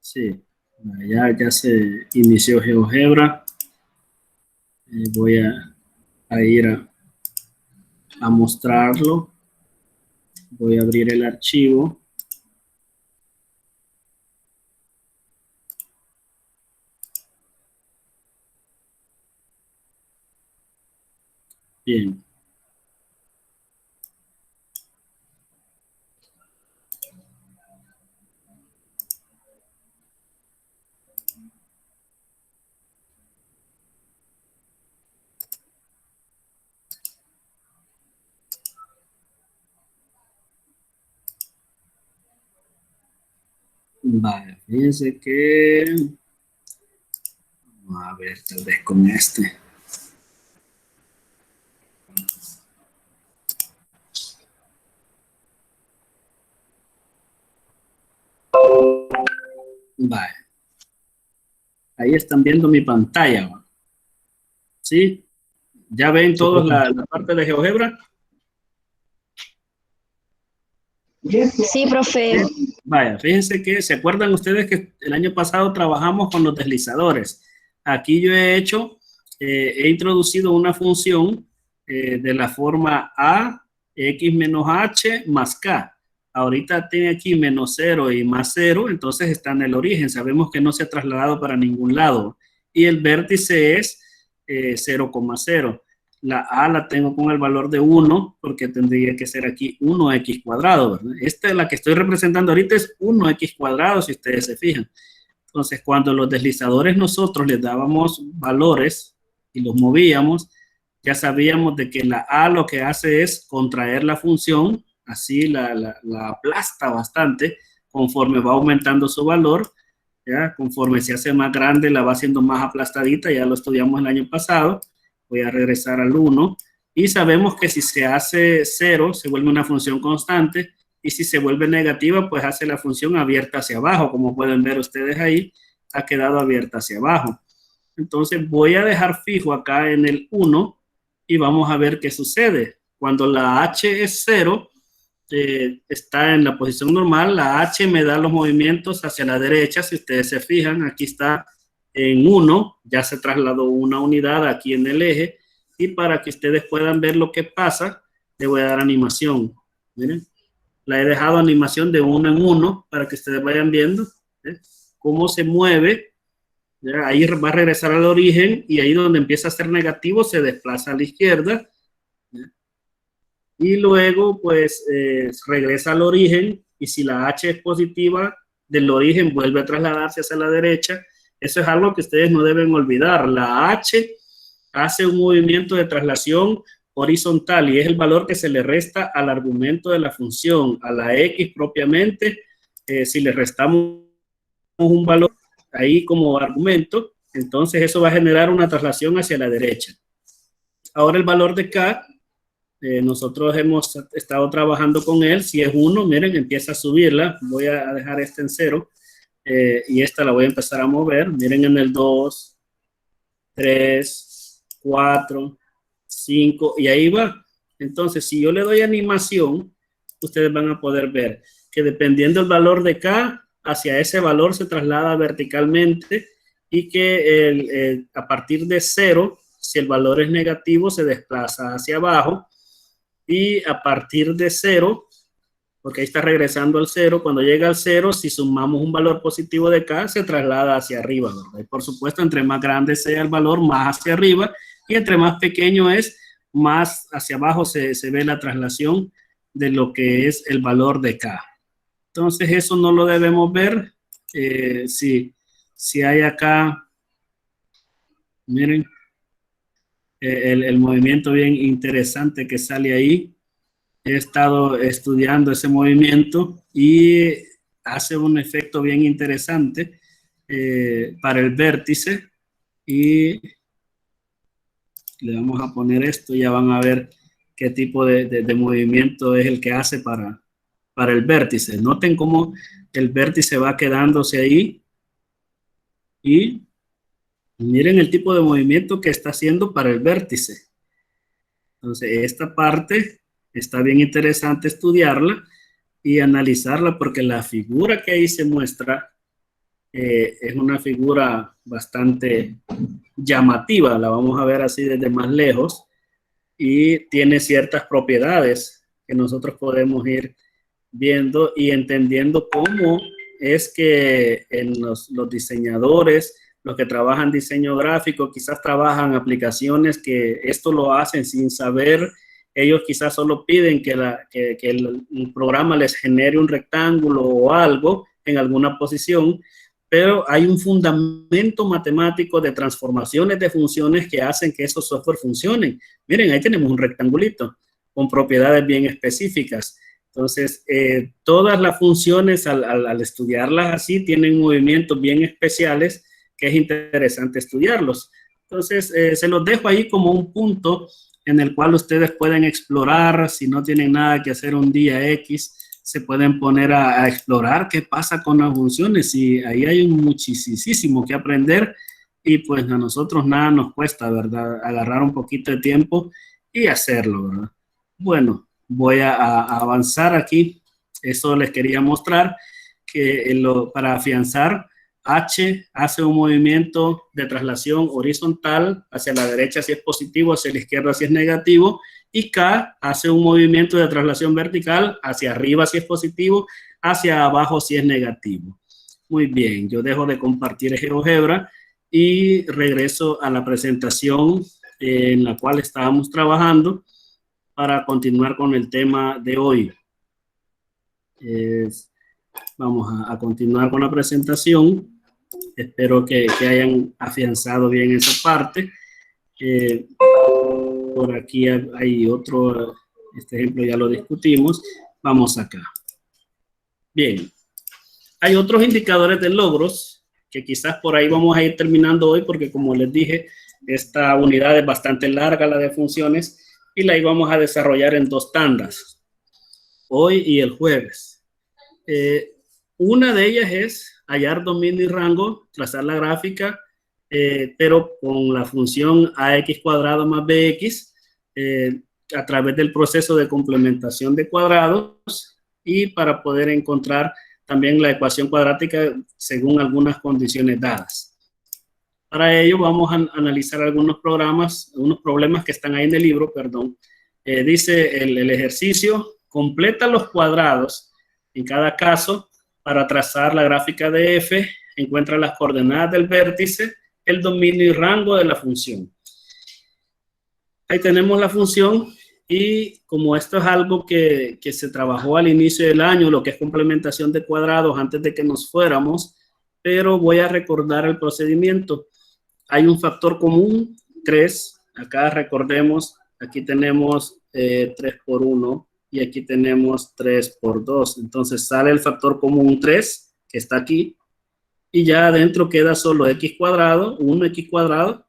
Sí, ya se inició GeoGebra. Voy a ir a mostrarlo. Voy a abrir el archivo. Bien. Vale, fíjense que... Vamos a ver, tal vez con este. Vale. Ahí están viendo mi pantalla. ¿Sí? ¿Ya ven todos la parte de GeoGebra? Sí, profe. Vaya, fíjense que, ¿se acuerdan ustedes que el año pasado trabajamos con los deslizadores? Aquí yo he introducido una función de la forma a, x menos h más k. Ahorita tiene aquí menos 0 y más 0, entonces está en el origen. Sabemos que no se ha trasladado para ningún lado. Y el vértice es 0,0. La a la tengo con el valor de 1, porque tendría que ser aquí 1x cuadrado, ¿verdad? Esta es la que estoy representando ahorita, es 1x cuadrado, si ustedes se fijan. Entonces, cuando los deslizadores nosotros les dábamos valores y los movíamos, ya sabíamos de que la a lo que hace es contraer la función, así la aplasta bastante, conforme va aumentando su valor, ¿ya? Conforme se hace más grande, la va haciendo más aplastadita, ya lo estudiamos el año pasado. Voy a regresar al 1, y sabemos que si se hace 0, se vuelve una función constante, y si se vuelve negativa, pues hace la función abierta hacia abajo. Como pueden ver ustedes ahí, ha quedado abierta hacia abajo. Entonces voy a dejar fijo acá en el 1, y vamos a ver qué sucede. Cuando la h es 0, está en la posición normal, la h me da los movimientos hacia la derecha. Si ustedes se fijan, aquí está en 1, ya se trasladó una unidad aquí en el eje, y para que ustedes puedan ver lo que pasa, le voy a dar animación. Miren, la he dejado animación de 1 en 1, para que ustedes vayan viendo cómo se mueve. ¿Ya? Ahí va a regresar al origen, y ahí donde empieza a ser negativo, se desplaza a la izquierda, ¿ya? Y luego, pues, regresa al origen, y si la h es positiva, del origen vuelve a trasladarse hacia la derecha. Eso es algo que ustedes no deben olvidar. La h hace un movimiento de traslación horizontal, y es el valor que se le resta al argumento de la función, a la x propiamente. Si le restamos un valor ahí como argumento, entonces eso va a generar una traslación hacia la derecha. Ahora el valor de k, nosotros hemos estado trabajando con él. Si es 1, miren, empieza a subirla. Voy a dejar este en 0. Y esta la voy a empezar a mover. Miren, en el 2, 3, 4, 5, y ahí va. Entonces, si yo le doy animación, ustedes van a poder ver que dependiendo del valor de k, hacia ese valor se traslada verticalmente, y que a partir de 0, si el valor es negativo, se desplaza hacia abajo, y a partir de 0, porque ahí está regresando al 0, cuando llega al 0, si sumamos un valor positivo de k, se traslada hacia arriba, ¿verdad? Y por supuesto, entre más grande sea el valor, más hacia arriba, y entre más pequeño es, más hacia abajo se ve la traslación de lo que es el valor de k. Entonces, eso no lo debemos ver. Si hay acá, miren, el movimiento bien interesante que sale ahí. He estado estudiando ese movimiento, y hace un efecto bien interesante para el vértice, y le vamos a poner esto. Ya van a ver qué tipo de movimiento es el que hace para el vértice. Noten cómo el vértice va quedándose ahí, y miren el tipo de movimiento que está haciendo para el vértice. Entonces, esta parte está bien interesante estudiarla y analizarla, porque la figura que ahí se muestra es una figura bastante llamativa. La vamos a ver así desde más lejos, y tiene ciertas propiedades que nosotros podemos ir viendo y entendiendo cómo es que en los diseñadores, los que trabajan diseño gráfico, quizás trabajan aplicaciones que esto lo hacen sin saber. Ellos quizás solo piden que el programa les genere un rectángulo o algo en alguna posición, pero hay un fundamento matemático de transformaciones de funciones que hacen que esos software funcionen. Miren, ahí tenemos un rectangulito con propiedades bien específicas. Entonces, todas las funciones, al estudiarlas así, tienen movimientos bien especiales que es interesante estudiarlos. Entonces, se los dejo ahí como un punto en el cual ustedes pueden explorar. Si no tienen nada que hacer un día X, se pueden poner a explorar qué pasa con las funciones, y ahí hay muchísimo que aprender, y pues a nosotros nada nos cuesta, ¿verdad? Agarrar un poquito de tiempo y hacerlo, ¿verdad? Bueno, voy a avanzar aquí. Eso les quería mostrar, que para afianzar, H hace un movimiento de traslación horizontal hacia la derecha si es positivo, hacia la izquierda si es negativo, y K hace un movimiento de traslación vertical hacia arriba si es positivo, hacia abajo si es negativo. Muy bien, yo dejo de compartir GeoGebra y regreso a la presentación en la cual estábamos trabajando para continuar con el tema de hoy. Vamos a continuar con la presentación. Espero que hayan afianzado bien esa parte. Por aquí hay otro, este ejemplo ya lo discutimos. Vamos acá. Bien. Hay otros indicadores de logros que quizás por ahí vamos a ir terminando hoy porque, como les dije, esta unidad es bastante larga, la de funciones, y la íbamos a desarrollar en 2 tandas, hoy y el jueves. Una de ellas es hallar dominio y rango, trazar la gráfica, pero con la función ax cuadrado más bx, a través del proceso de complementación de cuadrados, y para poder encontrar también la ecuación cuadrática según algunas condiciones dadas. Para ello vamos a analizar algunos problemas que están ahí en el libro, perdón. Dice el ejercicio, completa los cuadrados en cada caso para trazar la gráfica de f, encuentra las coordenadas del vértice, el dominio y rango de la función. Ahí tenemos la función. Y como esto es algo que se trabajó al inicio del año, lo que es complementación de cuadrados antes de que nos fuéramos, pero voy a recordar el procedimiento. Hay un factor común, 3. Acá recordemos, aquí tenemos 3 por 1 y aquí tenemos 3 por 2. Entonces sale el factor común 3, que está aquí, y ya adentro queda solo x cuadrado, 1x cuadrado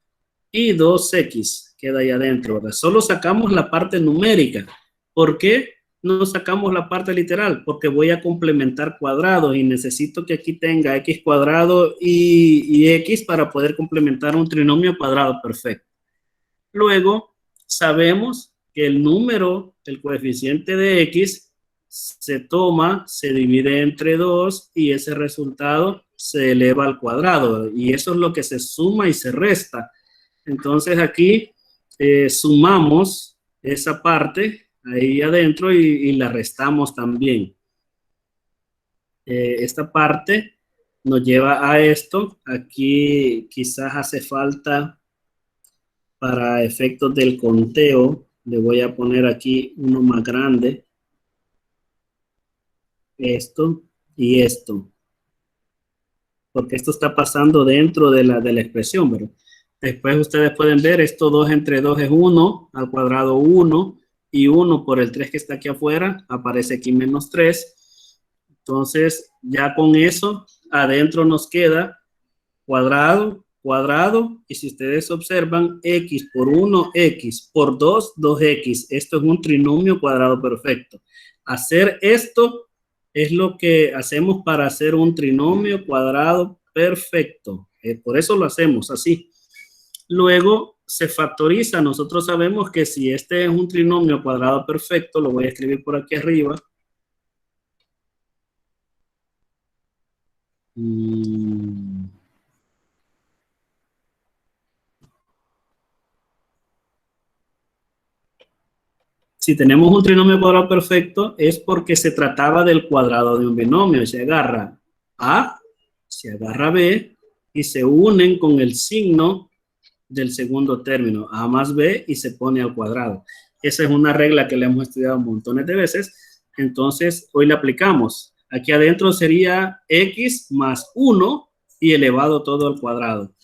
y 2x. Queda ahí adentro, ¿verdad? Solo sacamos la parte numérica. ¿Por qué no sacamos la parte literal? Porque voy a complementar cuadrados y necesito que aquí tenga x cuadrado y x para poder complementar un trinomio cuadrado perfecto. Luego, sabemos que el número, el coeficiente de x, se toma, se divide entre 2 y ese resultado se eleva al cuadrado. Y eso es lo que se suma y se resta. Entonces aquí sumamos esa parte ahí adentro y la restamos también. Esta parte nos lleva a esto. Aquí quizás hace falta, para efectos del conteo, le voy a poner aquí uno más grande. Esto y esto. Porque esto está pasando dentro de la expresión, ¿verdad? Después ustedes pueden ver, esto 2 entre 2 es 1, al cuadrado 1, y 1 por el 3 que está aquí afuera, aparece aquí menos 3. Entonces, ya con eso, adentro nos queda cuadrado, cuadrado, y si ustedes observan, x por 1, x por 2, 2x. Esto es un trinomio cuadrado perfecto. Hacer esto es lo que hacemos para hacer un trinomio cuadrado perfecto. Por eso lo hacemos así. Luego se factoriza. Nosotros sabemos que si este es un trinomio cuadrado perfecto, lo voy a escribir por aquí arriba. Si tenemos un trinomio cuadrado perfecto, es porque se trataba del cuadrado de un binomio. Se agarra A, se agarra B y se unen con el signo del segundo término, a más b, y se pone al cuadrado. Esa es una regla que le hemos estudiado montones de veces. Entonces hoy la aplicamos. Aquí adentro sería x más 1 y elevado todo al cuadrado.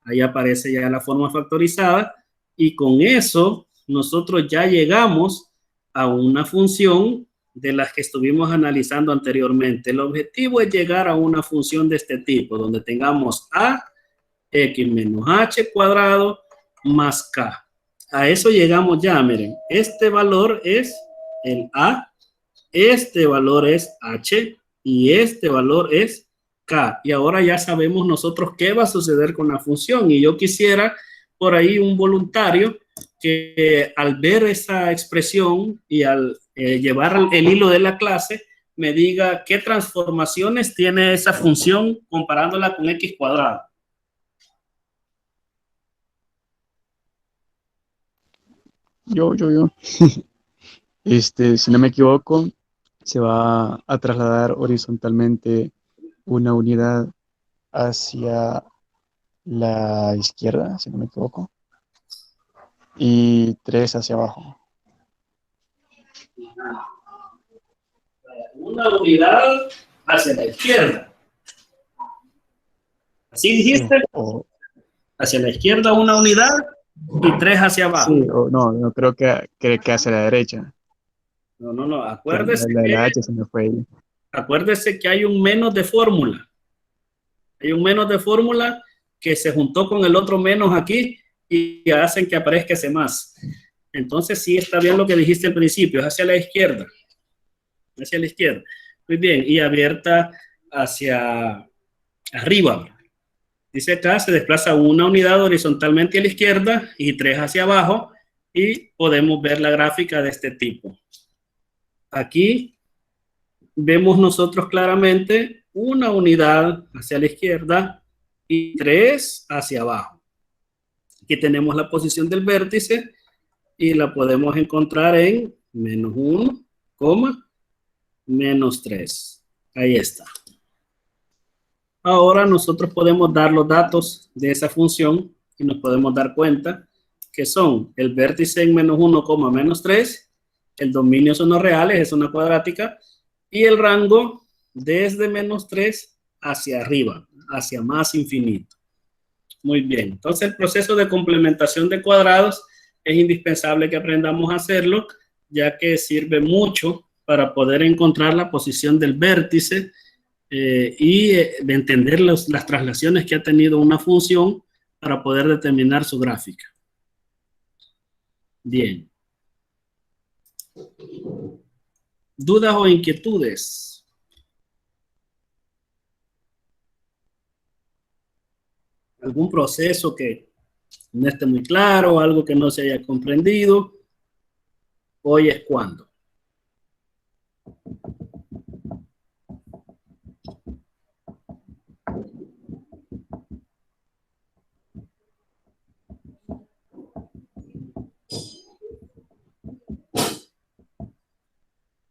Ahí aparece ya la forma factorizada y con eso nosotros ya llegamos a una función de las que estuvimos analizando anteriormente. El objetivo es llegar a una función de este tipo, donde tengamos a x menos h cuadrado más k. A eso llegamos ya, miren. Este valor es el a, este valor es h y este valor es k. Y ahora ya sabemos nosotros qué va a suceder con la función. Y yo quisiera por ahí un voluntario que al ver esa expresión y al llevar el hilo de la clase me diga qué transformaciones tiene esa función comparándola con x cuadrado. Yo. Si no me equivoco, se va a trasladar horizontalmente una unidad hacia la izquierda, si no me equivoco, y 3 hacia abajo. Una unidad hacia la izquierda. ¿Así dijiste? Hacia la izquierda una unidad y 3 hacia abajo. Sí, no creo que hacia la derecha. No, acuérdese la H se me fue ahí. Acuérdese que hay un menos de fórmula. Hay un menos de fórmula que se juntó con el otro menos aquí y hacen que aparezca ese más. Entonces sí está bien lo que dijiste al principio, es hacia la izquierda. Hacia la izquierda. Muy bien, y abierta hacia arriba. Dice acá, se desplaza una unidad horizontalmente a la izquierda y 3 hacia abajo, y podemos ver la gráfica de este tipo. Aquí vemos nosotros claramente una unidad hacia la izquierda y 3 hacia abajo. Aquí tenemos la posición del vértice y la podemos encontrar en menos 1, menos 3. Ahí está. Ahora nosotros podemos dar los datos de esa función y nos podemos dar cuenta que son el vértice en menos 1, menos 3, el dominio son los reales, es una cuadrática, y el rango desde menos 3 hacia arriba, hacia más infinito. Muy bien, entonces el proceso de complementación de cuadrados es indispensable que aprendamos a hacerlo, ya que sirve mucho para poder encontrar la posición del vértice y de entender las traslaciones que ha tenido una función para poder determinar su gráfica. Bien. ¿Dudas o inquietudes? ¿Algún proceso que no esté muy claro, algo que no se haya comprendido? Hoy es cuando.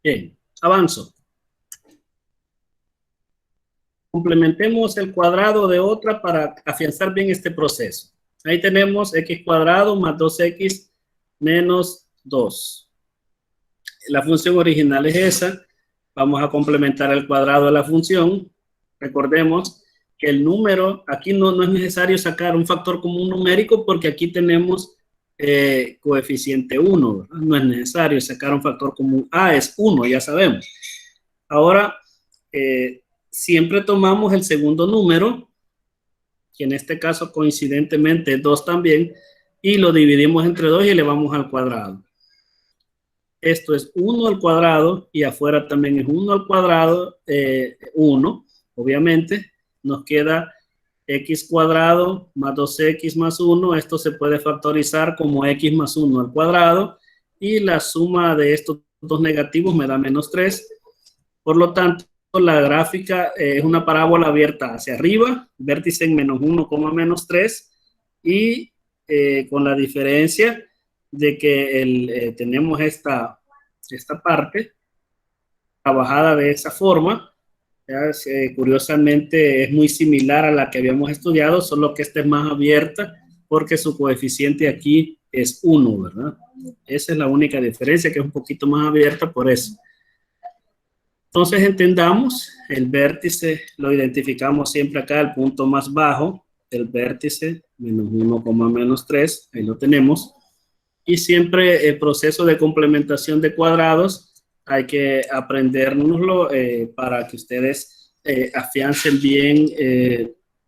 Bien, avanzo. Complementemos el cuadrado de otra para afianzar bien este proceso. Ahí tenemos x cuadrado más 2x menos 2. La función original es esa. Vamos a complementar el cuadrado de la función. Recordemos que el número, aquí no es necesario sacar un factor común numérico porque aquí tenemos coeficiente 1, ¿verdad? No es necesario sacar un factor común. Es 1, ya sabemos. Ahora, siempre tomamos el segundo número, que en este caso coincidentemente es 2 también, y lo dividimos entre 2 y elevamos al cuadrado. Esto es 1 al cuadrado y afuera también es 1 al cuadrado, 1, obviamente. Nos queda x cuadrado más 2x más 1, esto se puede factorizar como x más 1 al cuadrado, y la suma de estos dos negativos me da menos 3. Por lo tanto, la gráfica es una parábola abierta hacia arriba, vértice en menos 1, menos 3, y con la diferencia de que tenemos esta parte trabajada de esa forma. Curiosamente es muy similar a la que habíamos estudiado, solo que esta es más abierta porque su coeficiente aquí es 1, ¿verdad? Esa es la única diferencia, que es un poquito más abierta por eso. Entonces entendamos, el vértice lo identificamos siempre acá, el punto más bajo del vértice, menos 1, menos 3, ahí lo tenemos. Y siempre el proceso de complementación de cuadrados hay que aprendérnoslo para que ustedes afiancen bien.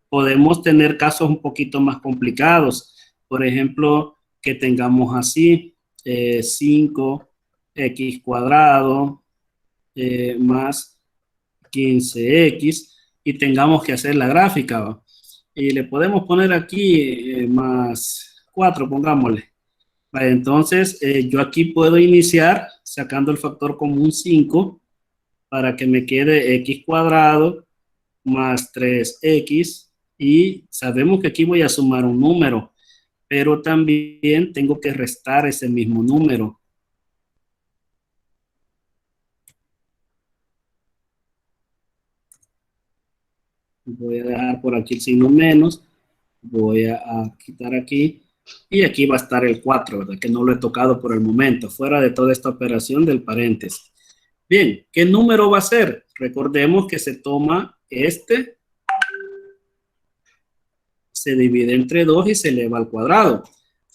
Podemos tener casos un poquito más complicados. Por ejemplo, que tengamos así 5x cuadrado más 15x y tengamos que hacer la gráfica, ¿va? Y le podemos poner aquí más 4, pongámosle. Entonces, yo aquí puedo iniciar sacando el factor común 5 para que me quede x cuadrado más 3x, y sabemos que aquí voy a sumar un número, pero también tengo que restar ese mismo número. Voy a dejar por aquí el signo menos, voy a quitar aquí, y aquí va a estar el 4, ¿verdad? Que no lo he tocado por el momento, fuera de toda esta operación del paréntesis. Bien, ¿qué número va a ser? Recordemos que se toma este, se divide entre 2 y se eleva al cuadrado.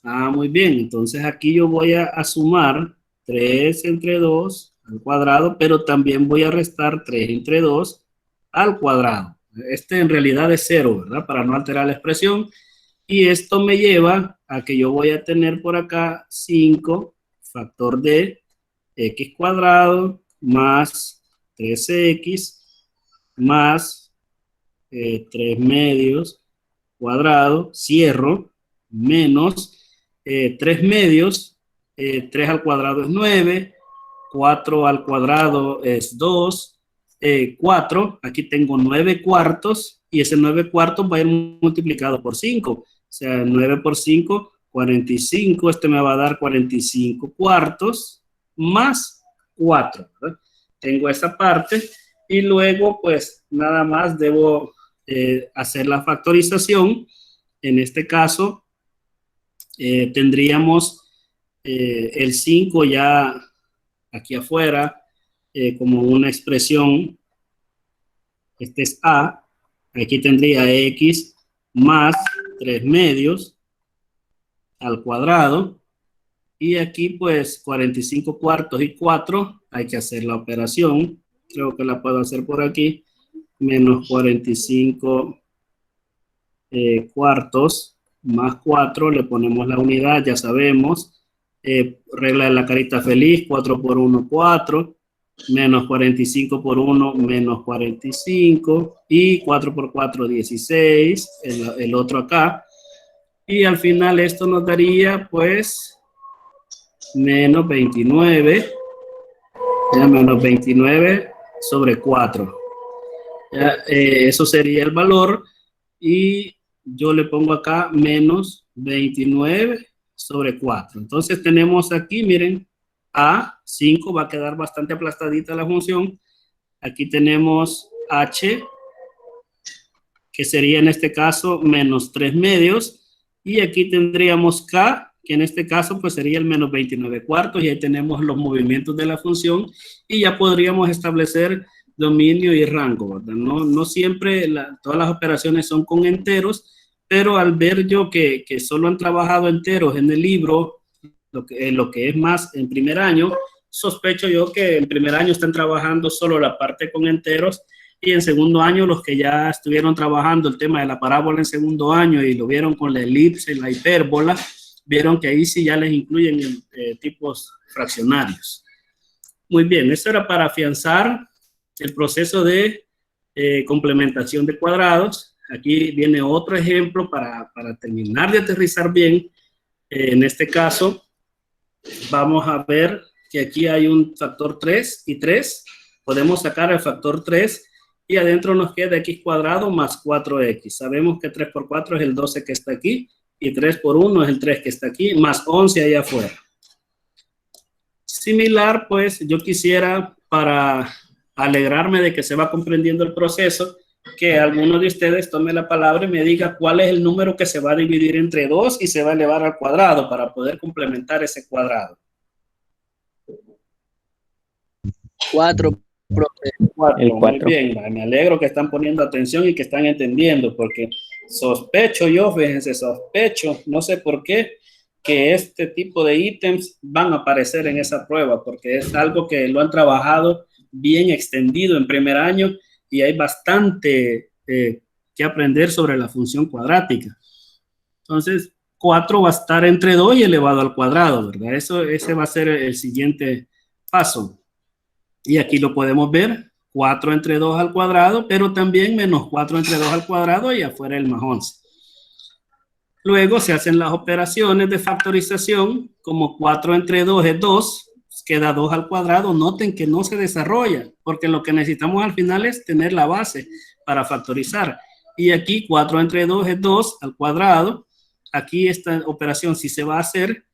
Ah, muy bien, entonces aquí yo voy a sumar 3 entre 2 al cuadrado, pero también voy a restar 3 entre 2 al cuadrado. Este en realidad es 0, ¿verdad? Para no alterar la expresión. Y esto me lleva a que yo voy a tener por acá 5 factor de x cuadrado más 13x más 3 medios cuadrado, cierro, menos 3 medios, 3 al cuadrado es 9, 4 al cuadrado es 2, 4, aquí tengo 9 cuartos, y ese 9 cuartos va a ir multiplicado por 5, o sea, 9 por 5, 45, este me va a dar 45 cuartos, más 4, ¿verdad? Tengo esa parte, y luego pues nada más debo hacer la factorización. En este caso tendríamos el 5 ya aquí afuera, como una expresión, este es A, aquí tendría x más 3 medios al cuadrado, y aquí pues 45 cuartos y 4, hay que hacer la operación, creo que la puedo hacer por aquí, menos 45 cuartos más 4, le ponemos la unidad, ya sabemos, regla de la carita feliz, 4 por 1, 4, menos 45 por 1, menos 45, y 4 por 4, 16, el otro acá, y al final esto nos daría pues menos 29, ya, menos 29 sobre 4, ya, eso sería el valor, y yo le pongo acá menos 29 sobre 4. Entonces tenemos aquí, miren, A, 5, va a quedar bastante aplastadita la función. Aquí tenemos H, que sería en este caso menos 3 medios. Y aquí tendríamos K, que en este caso pues sería el menos 29 cuartos. Y ahí tenemos los movimientos de la función. Y ya podríamos establecer dominio y rango, ¿verdad? No siempre todas las operaciones son con enteros, pero al ver yo que solo han trabajado enteros en el libro, lo que es más en primer año, sospecho yo que en primer año están trabajando solo la parte con enteros, y en segundo año los que ya estuvieron trabajando el tema de la parábola en segundo año y lo vieron con la elipse y la hipérbola, vieron que ahí sí ya les incluyen tipos fraccionarios. Muy bien, esto era para afianzar el proceso de complementación de cuadrados. Aquí viene otro ejemplo para terminar de aterrizar bien. En este caso, vamos a ver que aquí hay un factor 3 y 3. Podemos sacar el factor 3 y adentro nos queda x cuadrado más 4x. Sabemos que 3 por 4 es el 12 que está aquí, y 3 por 1 es el 3 que está aquí, más 11 allá afuera. Similar, pues, yo quisiera, para alegrarme de que se va comprendiendo el proceso, que alguno de ustedes tome la palabra y me diga cuál es el número que se va a dividir entre 2 y se va a elevar al cuadrado para poder complementar ese cuadrado. 4, profe. El 4. Muy bien, me alegro que están poniendo atención y que están entendiendo, porque sospecho yo, fíjense, sospecho, no sé por qué, que este tipo de ítems van a aparecer en esa prueba, porque es algo que lo han trabajado bien extendido en primer año, y hay bastante que aprender sobre la función cuadrática. Entonces, 4 va a estar entre 2 y elevado al cuadrado, ¿verdad? Ese va a ser el siguiente paso. Y aquí lo podemos ver, 4 entre 2 al cuadrado, pero también menos 4 entre 2 al cuadrado, y afuera el más 11. Luego se hacen las operaciones de factorización, como 4 entre 2 es 2, queda 2 al cuadrado. Noten que no se desarrolla, porque lo que necesitamos al final es tener la base para factorizar. Y aquí 4 entre 2 es 2 al cuadrado. Aquí esta operación si se va a hacer,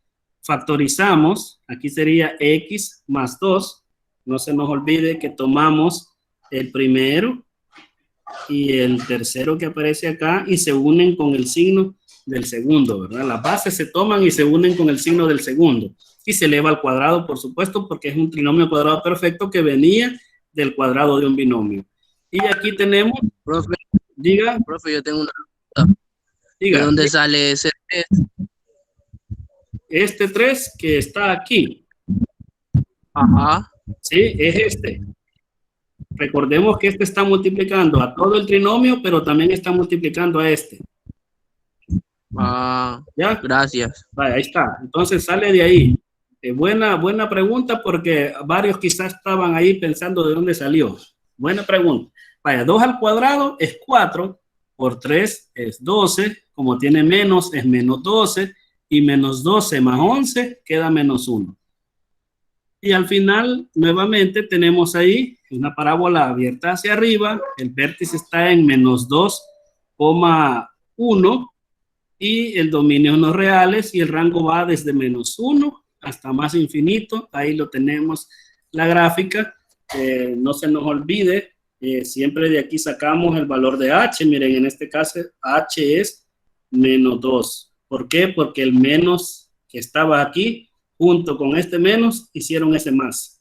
factorizamos. Aquí sería x más 2. No se nos olvide que tomamos el primero y el tercero que aparece acá y se unen con el signo del segundo, ¿verdad? Las bases se toman y se unen con el signo del segundo. Y se eleva al cuadrado, por supuesto, porque es un trinomio cuadrado perfecto que venía del cuadrado de un binomio. Y aquí tenemos... Profe, Diga. profe, yo tengo una pregunta. Diga. ¿De dónde sale ese 3? Este 3 que está aquí. Ajá. Sí, es este. Recordemos que este está multiplicando a todo el trinomio, pero también está multiplicando a este. Ah, ¿Ya? gracias. Vale, ahí está. Entonces sale de ahí. Buena pregunta porque varios quizás estaban ahí pensando de dónde salió. Buena pregunta. Vaya, 2 al cuadrado es 4, por 3 es 12, como tiene menos es menos 12, y menos 12 más 11 queda menos 1. Y al final, nuevamente, tenemos ahí una parábola abierta hacia arriba, el vértice está en menos 2,1, y el dominio en los reales, y el rango va desde menos 1 hasta más infinito. Ahí lo tenemos, la gráfica. No se nos olvide, siempre de aquí sacamos el valor de h. Miren, en este caso h es menos 2. ¿Por qué? Porque el menos que estaba aquí, junto con este menos, hicieron ese más.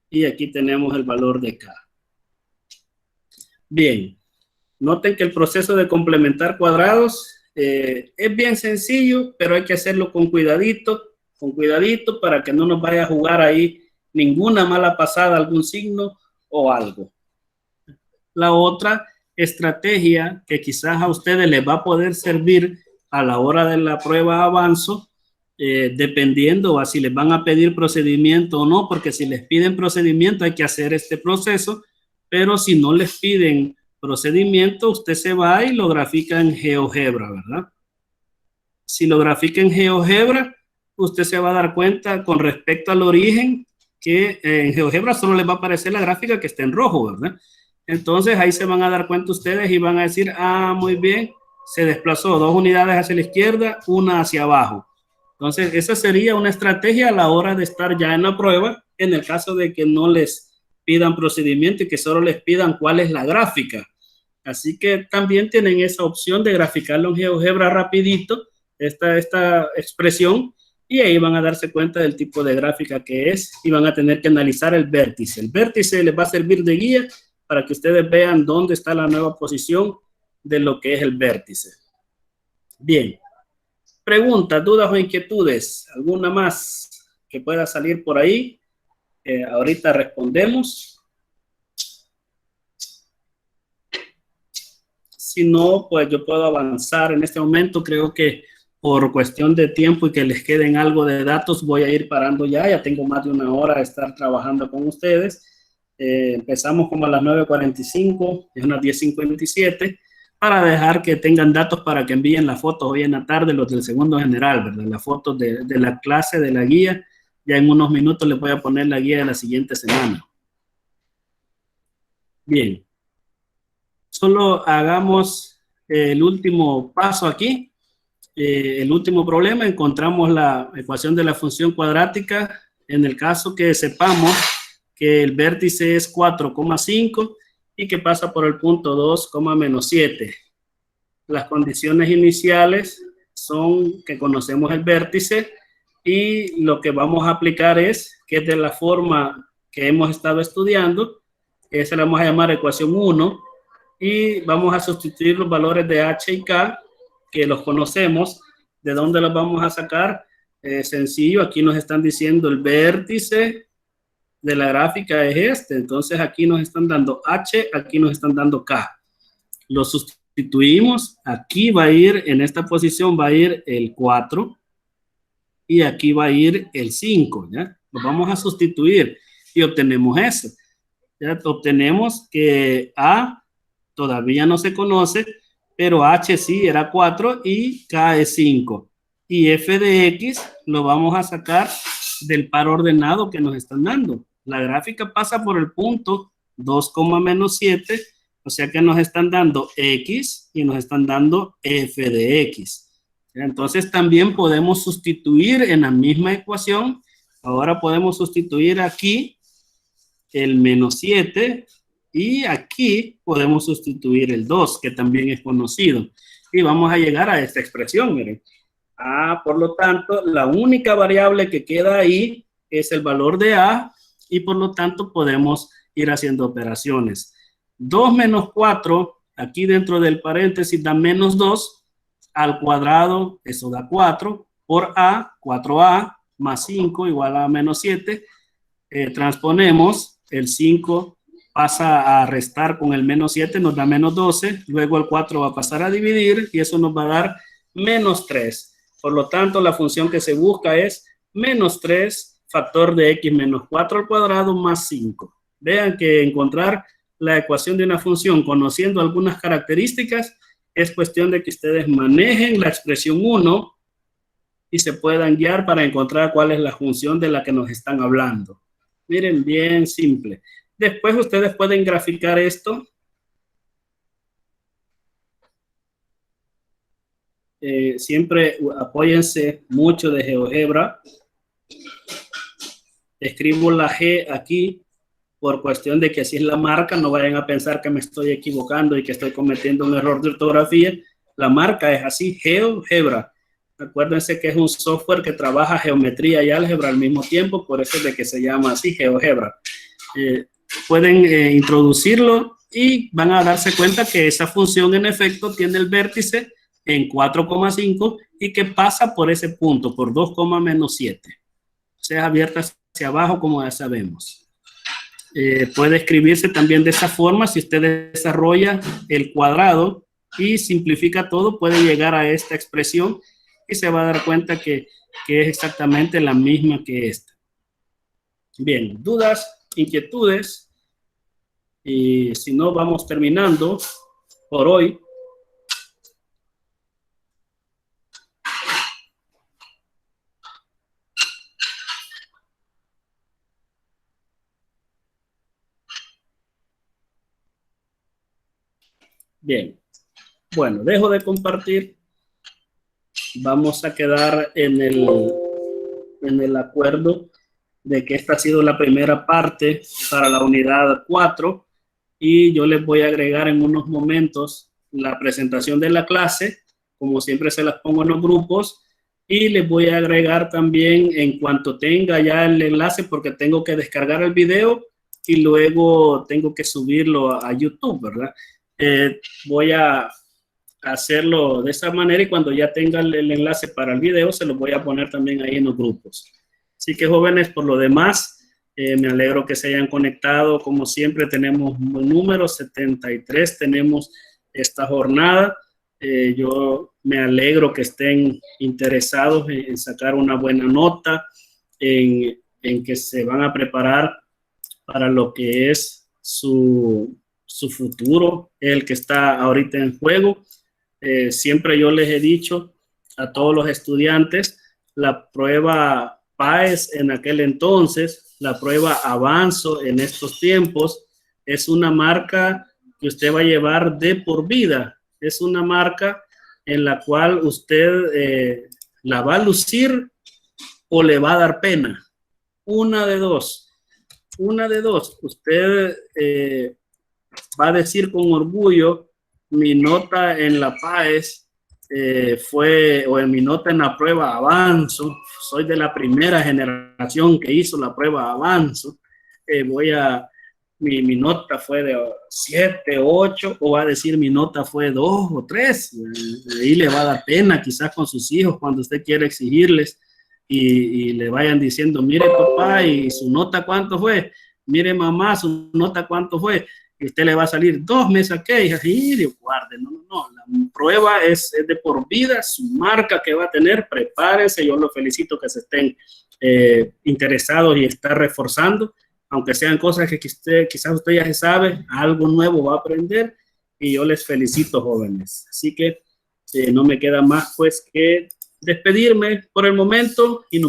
Y aquí tenemos el valor de k. Bien, noten que el proceso de complementar cuadrados es bien sencillo, pero hay que hacerlo con cuidadito para que no nos vaya a jugar ahí ninguna mala pasada, algún signo o algo. La otra estrategia que quizás a ustedes les va a poder servir a la hora de la prueba avanzo, dependiendo a si les van a pedir procedimiento o no, porque si les piden procedimiento hay que hacer este proceso, pero si no les piden procedimiento, usted se va y lo grafica en GeoGebra, ¿verdad? Si lo grafica en GeoGebra, usted se va a dar cuenta con respecto al origen que en GeoGebra solo les va a aparecer la gráfica que está en rojo, ¿verdad? Entonces ahí se van a dar cuenta ustedes y van a decir, ah, muy bien, se desplazó 2 unidades hacia la izquierda, 1 hacia abajo. Entonces esa sería una estrategia a la hora de estar ya en la prueba, en el caso de que no les pidan procedimiento y que solo les pidan cuál es la gráfica. Así que también tienen esa opción de graficarlo en GeoGebra rapidito, esta expresión, y ahí van a darse cuenta del tipo de gráfica que es y van a tener que analizar el vértice. El vértice les va a servir de guía para que ustedes vean dónde está la nueva posición de lo que es el vértice. Bien. Preguntas, dudas o inquietudes. ¿Alguna más que pueda salir por ahí? Ahorita respondemos. Si no, pues yo puedo avanzar en este momento. Creo que por cuestión de tiempo y que les queden algo de datos, voy a ir parando ya. Ya tengo más de 1 hora de estar trabajando con ustedes. Empezamos como a las 9:45, es unas 10:57, para dejar que tengan datos para que envíen las fotos hoy en la tarde, los del segundo general, ¿verdad? Las fotos de la clase, de la guía. Ya en unos minutos les voy a poner la guía de la siguiente semana. Bien. Solo hagamos el último paso aquí. El último problema, encontramos la ecuación de la función cuadrática en el caso que sepamos que el vértice es 4,5 y que pasa por el punto 2, menos 7. Las condiciones iniciales son que conocemos el vértice y lo que vamos a aplicar es que de la forma que hemos estado estudiando, esa la vamos a llamar ecuación 1, y vamos a sustituir los valores de h y k, que los conocemos. ¿De dónde los vamos a sacar? Sencillo, aquí nos están diciendo el vértice de la gráfica es este, entonces aquí nos están dando h, aquí nos están dando k. Lo sustituimos, aquí va a ir, en esta posición va a ir el 4 y aquí va a ir el 5, ¿ya? Lo vamos a sustituir y obtenemos eso. Ya obtenemos que a todavía no se conoce, pero h sí era 4 y k es 5. Y f de x lo vamos a sacar del par ordenado que nos están dando. La gráfica pasa por el punto 2, menos 7, o sea que nos están dando X y nos están dando f de X. Entonces también podemos sustituir en la misma ecuación. Ahora podemos sustituir aquí el menos 7 y aquí podemos sustituir el 2, que también es conocido. Y vamos a llegar a esta expresión, miren. Por lo tanto, la única variable que queda ahí es el valor de A y por lo tanto podemos ir haciendo operaciones. 2 menos 4, aquí dentro del paréntesis da menos 2, al cuadrado, eso da 4, por A, 4A, más 5 igual a menos 7. Transponemos, el 5 pasa a restar con el menos 7, nos da menos 12, luego el 4 va a pasar a dividir y eso nos va a dar menos 3. Por lo tanto, la función que se busca es menos 3, factor de x menos 4 al cuadrado más 5. Vean que encontrar la ecuación de una función conociendo algunas características es cuestión de que ustedes manejen la expresión 1 y se puedan guiar para encontrar cuál es la función de la que nos están hablando. Miren, bien simple. Después ustedes pueden graficar esto. Siempre apóyense mucho de GeoGebra. Escribo la G aquí por cuestión de que así es la marca. No vayan a pensar que me estoy equivocando y que estoy cometiendo un error de ortografía. La marca es así, GeoGebra. Acuérdense que es un software que trabaja geometría y álgebra al mismo tiempo, por eso es de que se llama así, GeoGebra. Pueden introducirlo y van a darse cuenta que esa función en efecto tiene el vértice en 4,5 y que pasa por ese punto, por 2, menos 7. O sea, abierta hacia abajo como ya sabemos. Puede escribirse también de esa forma. Si usted desarrolla el cuadrado y simplifica todo, puede llegar a esta expresión y se va a dar cuenta que es exactamente la misma que esta. Bien, dudas, inquietudes, y si no, vamos terminando por hoy. Bien, bueno, dejo de compartir. Vamos a quedar en el acuerdo de que esta ha sido la primera parte para la unidad 4 y yo les voy a agregar en unos momentos la presentación de la clase, como siempre se las pongo en los grupos, y les voy a agregar también en cuanto tenga ya el enlace, porque tengo que descargar el video y luego tengo que subirlo a YouTube, ¿verdad? Voy a hacerlo de esa manera y cuando ya tenga el enlace para el video se lo voy a poner también ahí en los grupos. Así que jóvenes, por lo demás, me alegro que se hayan conectado. Como siempre tenemos un buen número, 73 tenemos esta jornada. Yo me alegro que estén interesados en sacar una buena nota, en que se van a preparar para lo que es su futuro, el que está ahorita en juego. Siempre yo les he dicho a todos los estudiantes, la prueba PAES en aquel entonces, la prueba Avanzo en estos tiempos, es una marca que usted va a llevar de por vida. Es una marca en la cual usted la va a lucir o le va a dar pena. Una de dos. Una de dos. Usted va a decir con orgullo, mi nota en la PAES o en mi nota en la prueba Avanzo, soy de la primera generación que hizo la prueba Avanzo, mi nota fue de 7, 8, o va a decir mi nota fue 2 o 3, ahí le va a dar pena quizás con sus hijos cuando usted quiere exigirles y le vayan diciendo, mire papá, ¿y su nota cuánto fue? Mire mamá, ¿su nota cuánto fue? Y usted le va a salir 2 me saqué, y así, guarde, no, la prueba es de por vida, su marca que va a tener, prepárense, yo los felicito que se estén interesados y están reforzando, aunque sean cosas que quizás usted ya se sabe, algo nuevo va a aprender, y yo les felicito, jóvenes. Así que no me queda más pues que despedirme por el momento y nos